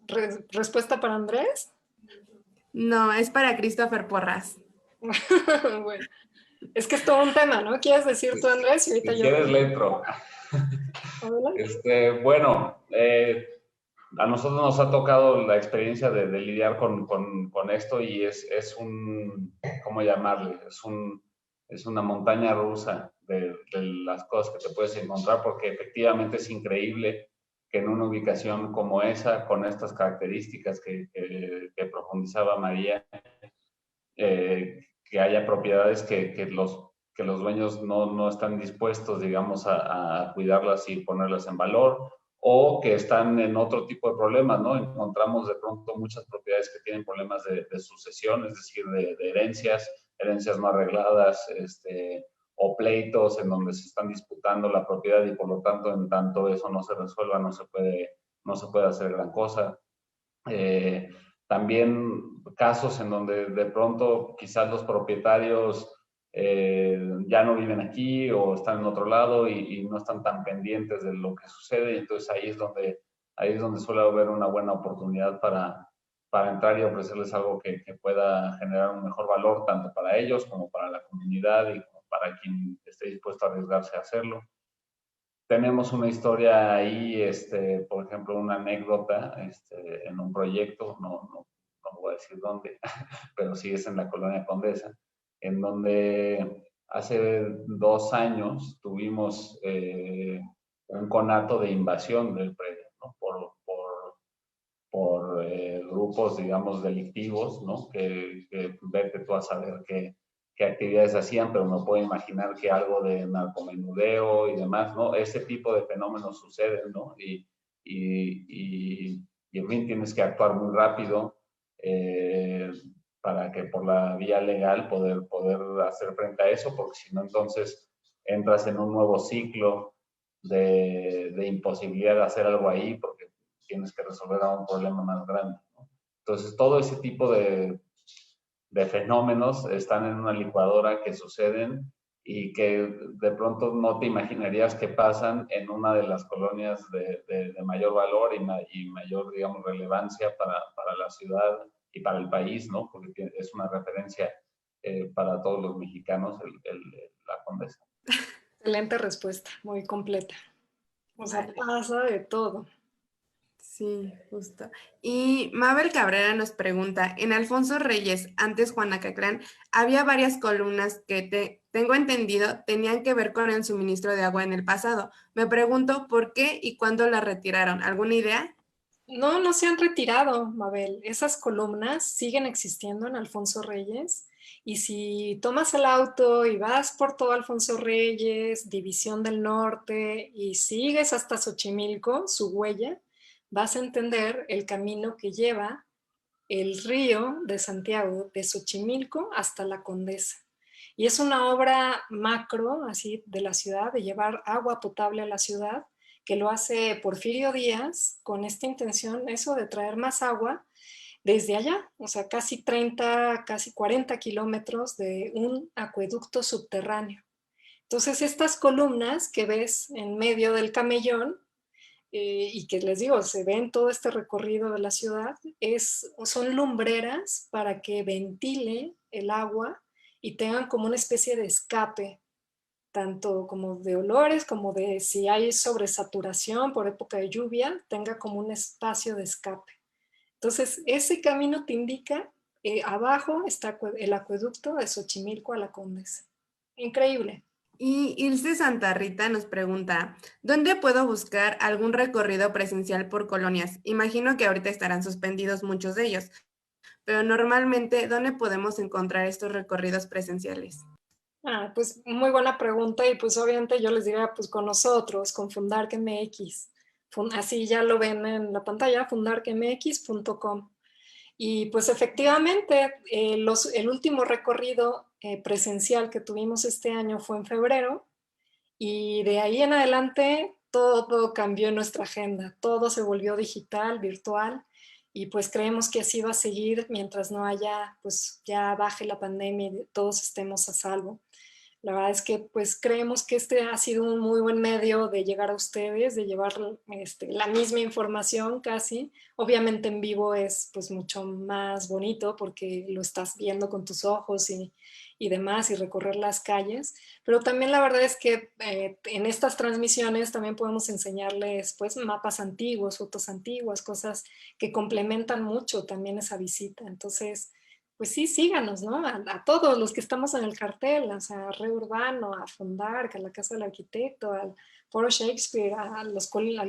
respuesta para Andrés?
No, es para Christopher Porras.
Bueno, es que es todo un tema, ¿no? ¿Quieres decir tú, Andrés? Y ahorita
si quieres, le entro. Bueno, a nosotros nos ha tocado la experiencia de lidiar con esto, y es un, ¿cómo llamarle? Es una montaña rusa de las cosas que te puedes encontrar, porque efectivamente es increíble que en una ubicación como esa, con estas características que profundizaba María, que haya propiedades que los dueños no están dispuestos, digamos, a cuidarlas y ponerlas en valor, o que están en otro tipo de problemas, ¿no? Encontramos de pronto muchas propiedades que tienen problemas de sucesión, es decir, de herencias no arregladas, o pleitos en donde se están disputando la propiedad, y por lo tanto, en tanto eso no se resuelva, no se puede hacer gran cosa. También casos en donde de pronto quizás los propietarios ya no viven aquí o están en otro lado y no están tan pendientes de lo que sucede, y entonces ahí es donde suele haber una buena oportunidad para para entrar y ofrecerles algo que pueda generar un mejor valor tanto para ellos como para la comunidad y como para quien esté dispuesto a arriesgarse a hacerlo. Tenemos una historia ahí, por ejemplo, una anécdota en un proyecto, no voy a decir dónde, pero sí es en la Colonia Condesa, en donde hace 2 años tuvimos un conato de invasión del predio, ¿no? por grupos, digamos, delictivos, ¿no? Que vete tú a saber qué actividades hacían, pero me puedo imaginar que algo de narcomenudeo y demás, ¿no? Ese tipo de fenómenos suceden, ¿no? Y en fin, tienes que actuar muy rápido para que por la vía legal poder hacer frente a eso, porque si no, entonces entras en un nuevo ciclo de imposibilidad de hacer algo ahí, porque tienes que resolver un problema más grande, ¿no? Entonces, todo ese tipo de fenómenos están en una licuadora que suceden y que de pronto no te imaginarías que pasan en una de las colonias de mayor valor y mayor, digamos, relevancia para la ciudad y para el país, ¿no? Porque es una referencia para todos los mexicanos, la Condesa.
Excelente respuesta, muy completa. O sea, pasa de todo.
Sí, justo. Y Mabel Cabrera nos pregunta, en Alfonso Reyes, antes Juanacatlán, había varias columnas que tengo entendido tenían que ver con el suministro de agua en el pasado. Me pregunto por qué y cuándo la retiraron. ¿Alguna idea?
No se han retirado, Mabel. Esas columnas siguen existiendo en Alfonso Reyes. Y si tomas el auto y vas por todo Alfonso Reyes, División del Norte, y sigues hasta Xochimilco, su huella, vas a entender el camino que lleva el río de Santiago, de Xochimilco hasta la Condesa. Y es una obra macro, así, de la ciudad, de llevar agua potable a la ciudad, que lo hace Porfirio Díaz con esta intención, eso de traer más agua desde allá, o sea, casi 30, casi 40 kilómetros de un acueducto subterráneo. Entonces, estas columnas que ves en medio del camellón, y que les digo, se ve en todo este recorrido de la ciudad, son lumbreras para que ventile el agua y tengan como una especie de escape, tanto como de olores, como de si hay sobresaturación por época de lluvia, tenga como un espacio de escape. Entonces, ese camino te indica, abajo está el acueducto de Xochimilco a la Condesa. Increíble.
Y Ilse Santa Rita nos pregunta, ¿dónde puedo buscar algún recorrido presencial por colonias? Imagino que ahorita estarán suspendidos muchos de ellos, pero normalmente, ¿dónde podemos encontrar estos recorridos presenciales?
Pues muy buena pregunta y pues obviamente yo les diría pues con nosotros, con FundarkMX. Así ya lo ven en la pantalla, fundarkmx.com. Y pues efectivamente, el último recorrido presencial que tuvimos este año fue en febrero y de ahí en adelante todo cambió en nuestra agenda, todo se volvió digital, virtual y pues creemos que así va a seguir mientras no haya, pues ya baje la pandemia y todos estemos a salvo. La verdad es que pues creemos que este ha sido un muy buen medio de llegar a ustedes, de llevar la misma información casi. Obviamente en vivo es pues mucho más bonito porque lo estás viendo con tus ojos y demás y recorrer las calles. Pero también la verdad es que en estas transmisiones también podemos enseñarles pues mapas antiguos, fotos antiguas, cosas que complementan mucho también esa visita. Entonces, pues sí, síganos, ¿no? A todos los que estamos en el cartel, o sea, a Re Urbano, a Fundark, a la Casa del Arquitecto, al Foro Shakespeare, al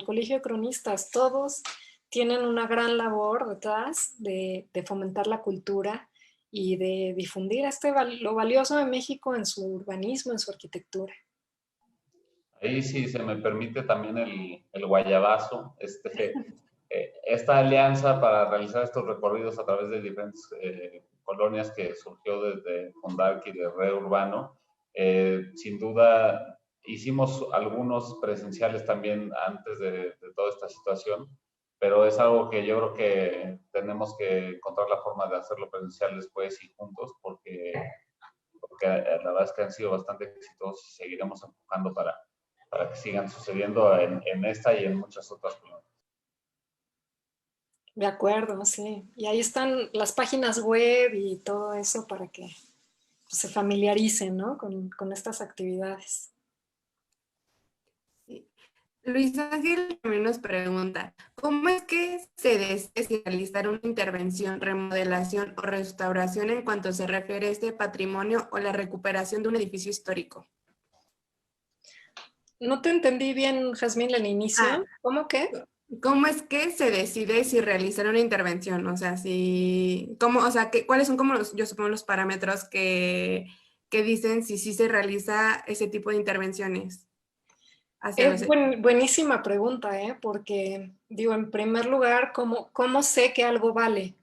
Colegio de Cronistas, todos tienen una gran labor detrás de fomentar la cultura y de difundir lo valioso de México en su urbanismo, en su arquitectura.
Ahí sí se me permite también el guayabazo, esta alianza para realizar estos recorridos a través de diferentes colonias que surgió desde Fundark y de Re Urbano. Sin duda, hicimos algunos presenciales también antes de toda esta situación, pero es algo que yo creo que tenemos que encontrar la forma de hacerlo presencial después y juntos, porque la verdad es que han sido bastante exitosos y seguiremos enfocando para que sigan sucediendo en esta y en muchas otras colonias.
De acuerdo, sí. Y ahí están las páginas web y todo eso para que pues, se familiaricen, ¿no? con estas actividades.
Sí. Luis Ángel también nos pregunta, ¿cómo es que se decide realizar una intervención, remodelación o restauración en cuanto se refiere a este patrimonio o la recuperación de un edificio histórico?
No te entendí bien, Jazmín, al inicio. ¿Cómo que?
¿Cómo es que se decide si realizar una intervención? O sea, ¿cuáles son como yo supongo los parámetros que dicen si sí se realiza ese tipo de intervenciones hacia los...
Es buenísima pregunta, ¿eh? Porque, digo, en primer lugar, ¿cómo sé que algo vale?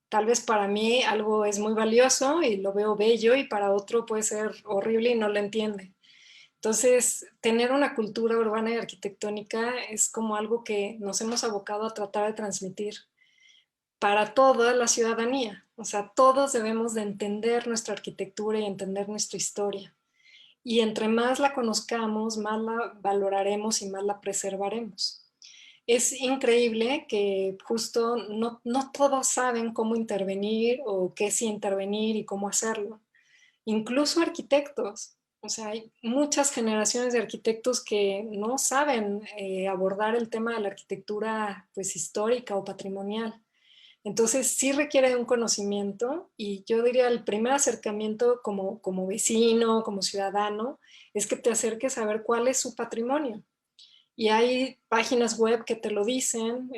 Tal vez para mí algo es muy valioso y lo veo bello y para otro puede ser horrible y no lo entiende. Entonces, tener una cultura urbana y arquitectónica es como algo que nos hemos abocado a tratar de transmitir para toda la ciudadanía. O sea, todos debemos de entender nuestra arquitectura y entender nuestra historia. Y entre más la conozcamos, más la valoraremos y más la preservaremos. Es increíble que justo no todos saben cómo intervenir o qué sí intervenir y cómo hacerlo. Incluso arquitectos. O sea, hay muchas generaciones de arquitectos que no saben abordar el tema de la arquitectura pues, histórica o patrimonial. Entonces sí requiere de un conocimiento y yo diría el primer acercamiento como vecino, como ciudadano, es que te acerques a ver cuál es su patrimonio. Y hay páginas web que te lo dicen,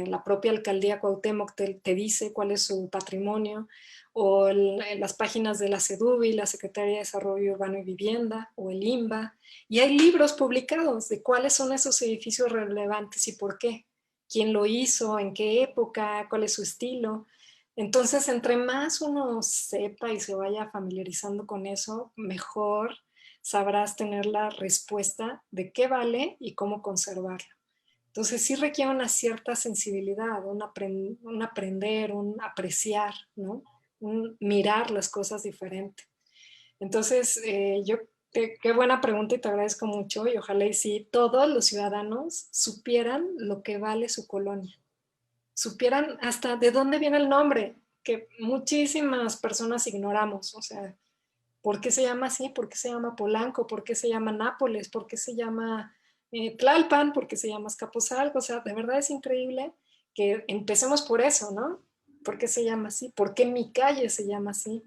la propia alcaldía Cuauhtémoc te dice cuál es su patrimonio, o las páginas de la CEDUBI, la Secretaría de Desarrollo Urbano y Vivienda, o el INBA, y hay libros publicados de cuáles son esos edificios relevantes y por qué, quién lo hizo, en qué época, cuál es su estilo. Entonces, entre más uno sepa y se vaya familiarizando con eso, mejor sabrás tener la respuesta de qué vale y cómo conservarlo. Entonces sí requiere una cierta sensibilidad, un aprender, un apreciar, ¿no? Un mirar las cosas diferente. Entonces, qué buena pregunta y te agradezco mucho y ojalá y sí todos los ciudadanos supieran lo que vale su colonia, supieran hasta de dónde viene el nombre, que muchísimas personas ignoramos, o sea, ¿por qué se llama así? ¿Por qué se llama Polanco? ¿Por qué se llama Nápoles? ¿Por qué se llama Tlalpan? ¿Por qué se llama Azcapotzalco? O sea, de verdad es increíble que empecemos por eso, ¿no? ¿Por qué se llama así? ¿Por qué mi calle se llama así?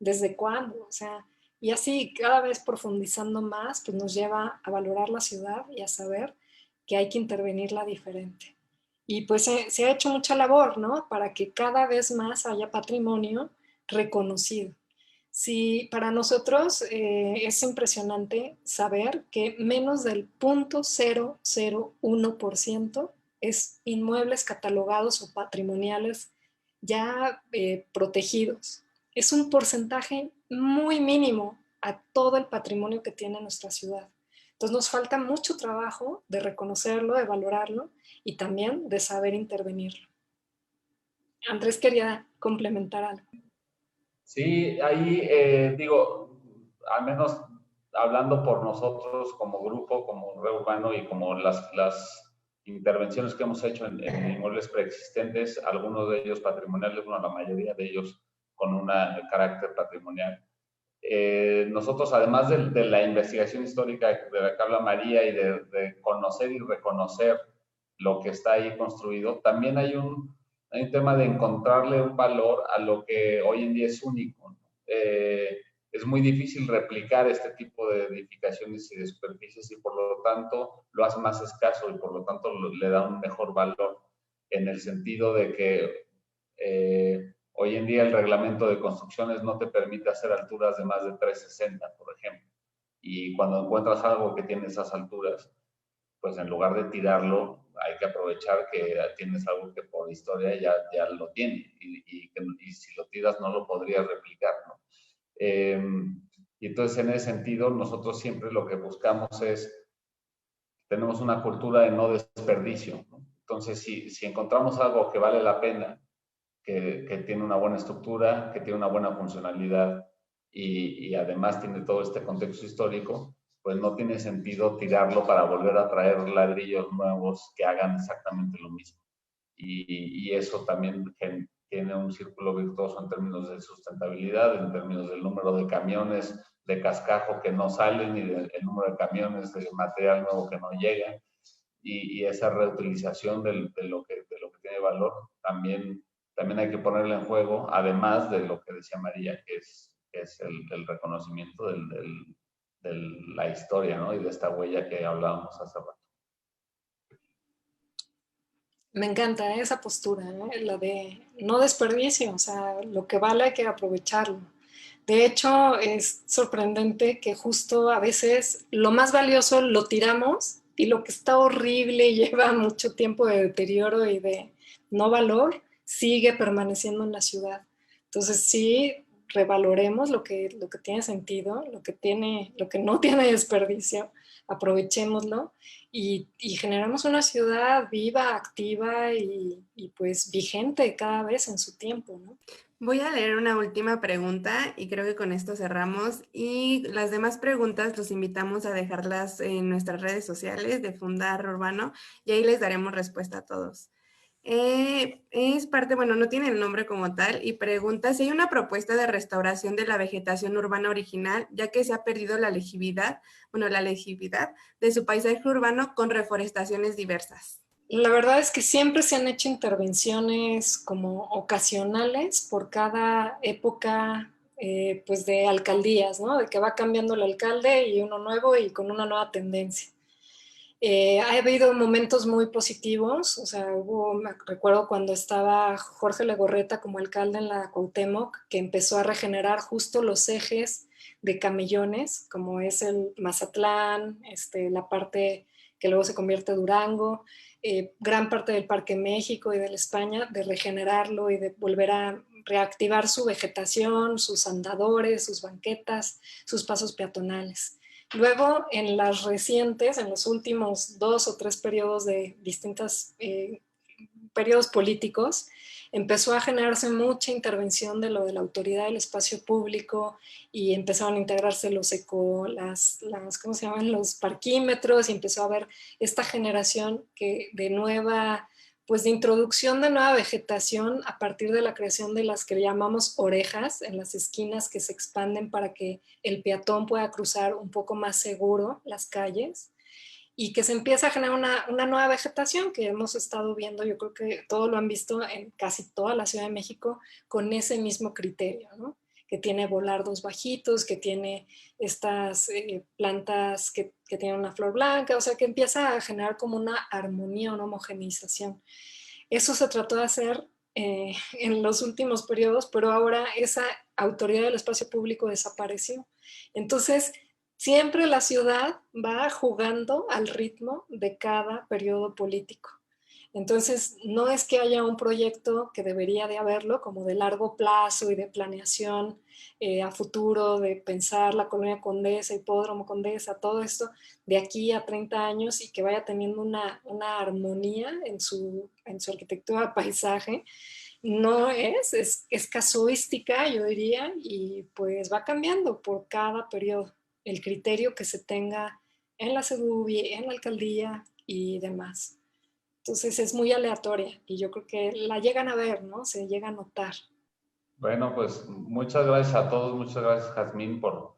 ¿Desde cuándo? O sea, y así cada vez profundizando más, pues nos lleva a valorar la ciudad y a saber que hay que intervenirla diferente. Y pues se ha hecho mucha labor, ¿no? Para que cada vez más haya patrimonio reconocido. Sí, para nosotros es impresionante saber que menos del 0.001% es inmuebles catalogados o patrimoniales ya protegidos. Es un porcentaje muy mínimo a todo el patrimonio que tiene nuestra ciudad. Entonces nos falta mucho trabajo de reconocerlo, de valorarlo y también de saber intervenirlo. Andrés quería complementar algo.
Sí, ahí digo, al menos hablando por nosotros como grupo, como Red Urbano y como las intervenciones que hemos hecho en inmuebles preexistentes, algunos de ellos patrimoniales, bueno, la mayoría de ellos con un carácter patrimonial. Nosotros, además de la investigación histórica de la que habla María y de conocer y reconocer lo que está ahí construido, también hay un tema de encontrarle un valor a lo que hoy en día es único, ¿no? Es muy difícil replicar este tipo de edificaciones y de superficies y por lo tanto lo hace más escaso y por lo tanto le da un mejor valor en el sentido de que hoy en día el reglamento de construcciones no te permite hacer alturas de más de 360, por ejemplo. Y cuando encuentras algo que tiene esas alturas, pues en lugar de tirarlo, hay que aprovechar que tienes algo que por historia ya lo tiene y si lo tiras no lo podrías replicar, ¿no? Y entonces en ese sentido nosotros siempre lo que buscamos es, tenemos una cultura de no desperdicio, ¿no? Entonces si encontramos algo que vale la pena, que tiene una buena estructura, que tiene una buena funcionalidad y además tiene todo este contexto histórico, pues no tiene sentido tirarlo para volver a traer ladrillos nuevos que hagan exactamente lo mismo. y eso también tiene un círculo virtuoso en términos de sustentabilidad, en términos del número de camiones de cascajo que no salen y del número de camiones de material nuevo que no llega, y esa reutilización de lo que tiene valor también hay que ponerla en juego, además de lo que decía María, que es el reconocimiento de la historia, ¿no? Y de esta huella que hablábamos hace rato.
Me encanta esa postura, la de no desperdicio, o sea, lo que vale hay que aprovecharlo. De hecho, es sorprendente que justo a veces lo más valioso lo tiramos y lo que está horrible y lleva mucho tiempo de deterioro y de no valor sigue permaneciendo en la ciudad. Entonces sí, revaloremos lo que tiene sentido, lo que no tiene desperdicio, aprovechémoslo y generamos una ciudad viva, activa y pues vigente cada vez en su tiempo, ¿no?
Voy a leer una última pregunta y creo que con esto cerramos. Y las demás preguntas los invitamos a dejarlas en nuestras redes sociales de Fundar Urbano y ahí les daremos respuesta a todos. Es parte, bueno, no tiene el nombre como tal y pregunta si hay una propuesta de restauración de la vegetación urbana original, ya que se ha perdido la legibilidad de su paisaje urbano con reforestaciones diversas.
La verdad es que siempre se han hecho intervenciones como ocasionales por cada época pues de alcaldías, ¿no? De que va cambiando el alcalde y uno nuevo y con una nueva tendencia. Ha habido momentos muy positivos, o sea, me recuerdo cuando estaba Jorge Legorreta como alcalde en la Cuauhtémoc, que empezó a regenerar justo los ejes de camellones, como es el Mazatlán, la parte que luego se convierte en Durango, gran parte del Parque México y de la España, de regenerarlo y de volver a reactivar su vegetación, sus andadores, sus banquetas, sus pasos peatonales. Luego, en las recientes, en los últimos 2 o 3 periodos de distintos periodos políticos, empezó a generarse mucha intervención de lo de la autoridad del espacio público y empezaron a integrarse los ¿cómo se llaman? Los parquímetros y empezó a haber esta generación de nueva, pues de introducción de nueva vegetación a partir de la creación de las que llamamos orejas en las esquinas que se expanden para que el peatón pueda cruzar un poco más seguro las calles y que se empieza a generar una nueva vegetación que hemos estado viendo, yo creo que todos lo han visto en casi toda la Ciudad de México con ese mismo criterio, ¿no? Que tiene volardos bajitos, que tiene estas plantas que tienen una flor blanca, o sea, que empieza a generar como una armonía, una homogeneización. Eso se trató de hacer en los últimos periodos, pero ahora esa autoridad del espacio público desapareció. Entonces, siempre la ciudad va jugando al ritmo de cada periodo político. Entonces, no es que haya un proyecto que debería de haberlo, como de largo plazo y de planeación a futuro, de pensar la colonia Condesa, Hipódromo Condesa, todo esto de aquí a 30 años y que vaya teniendo una armonía en su arquitectura de paisaje. No es casuística, yo diría, y pues va cambiando por cada periodo el criterio que se tenga en la SEDUBI, en la alcaldía y demás. Entonces es muy aleatoria y yo creo que la llegan a ver, ¿no? Se llega a notar.
Bueno, pues muchas gracias a todos, muchas gracias Jazmín por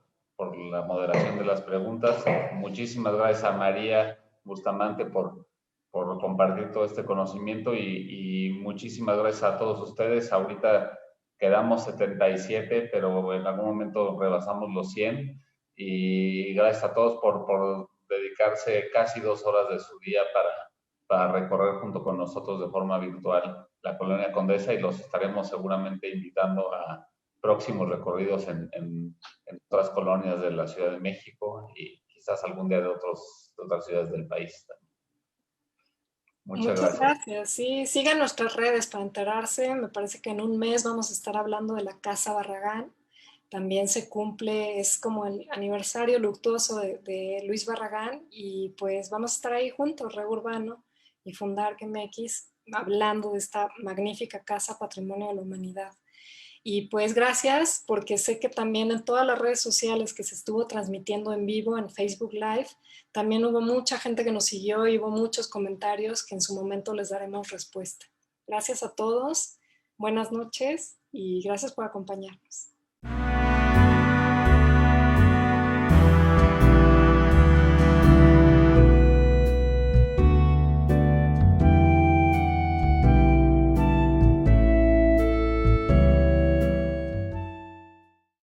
la moderación de las preguntas. Muchísimas gracias a María Bustamante por compartir todo este conocimiento y muchísimas gracias a todos ustedes. Ahorita quedamos 77, pero en algún momento rebasamos los 100 y gracias a todos por dedicarse casi 2 horas de su día para recorrer junto con nosotros de forma virtual la Colonia Condesa y los estaremos seguramente invitando a próximos recorridos en otras colonias de la Ciudad de México y quizás algún día de otras ciudades del país también.
Muchas gracias. Sí, sigan nuestras redes para enterarse. Me parece que en un mes vamos a estar hablando de la Casa Barragán. También se cumple, es como el aniversario luctuoso de Luis Barragán y pues vamos a estar ahí juntos, Reo Urbano y Fundar MX, hablando de esta magnífica casa Patrimonio de la Humanidad. Y pues gracias, porque sé que también en todas las redes sociales que se estuvo transmitiendo en vivo, en Facebook Live, también hubo mucha gente que nos siguió y hubo muchos comentarios que en su momento les daremos respuesta. Gracias a todos, buenas noches y gracias por acompañarnos.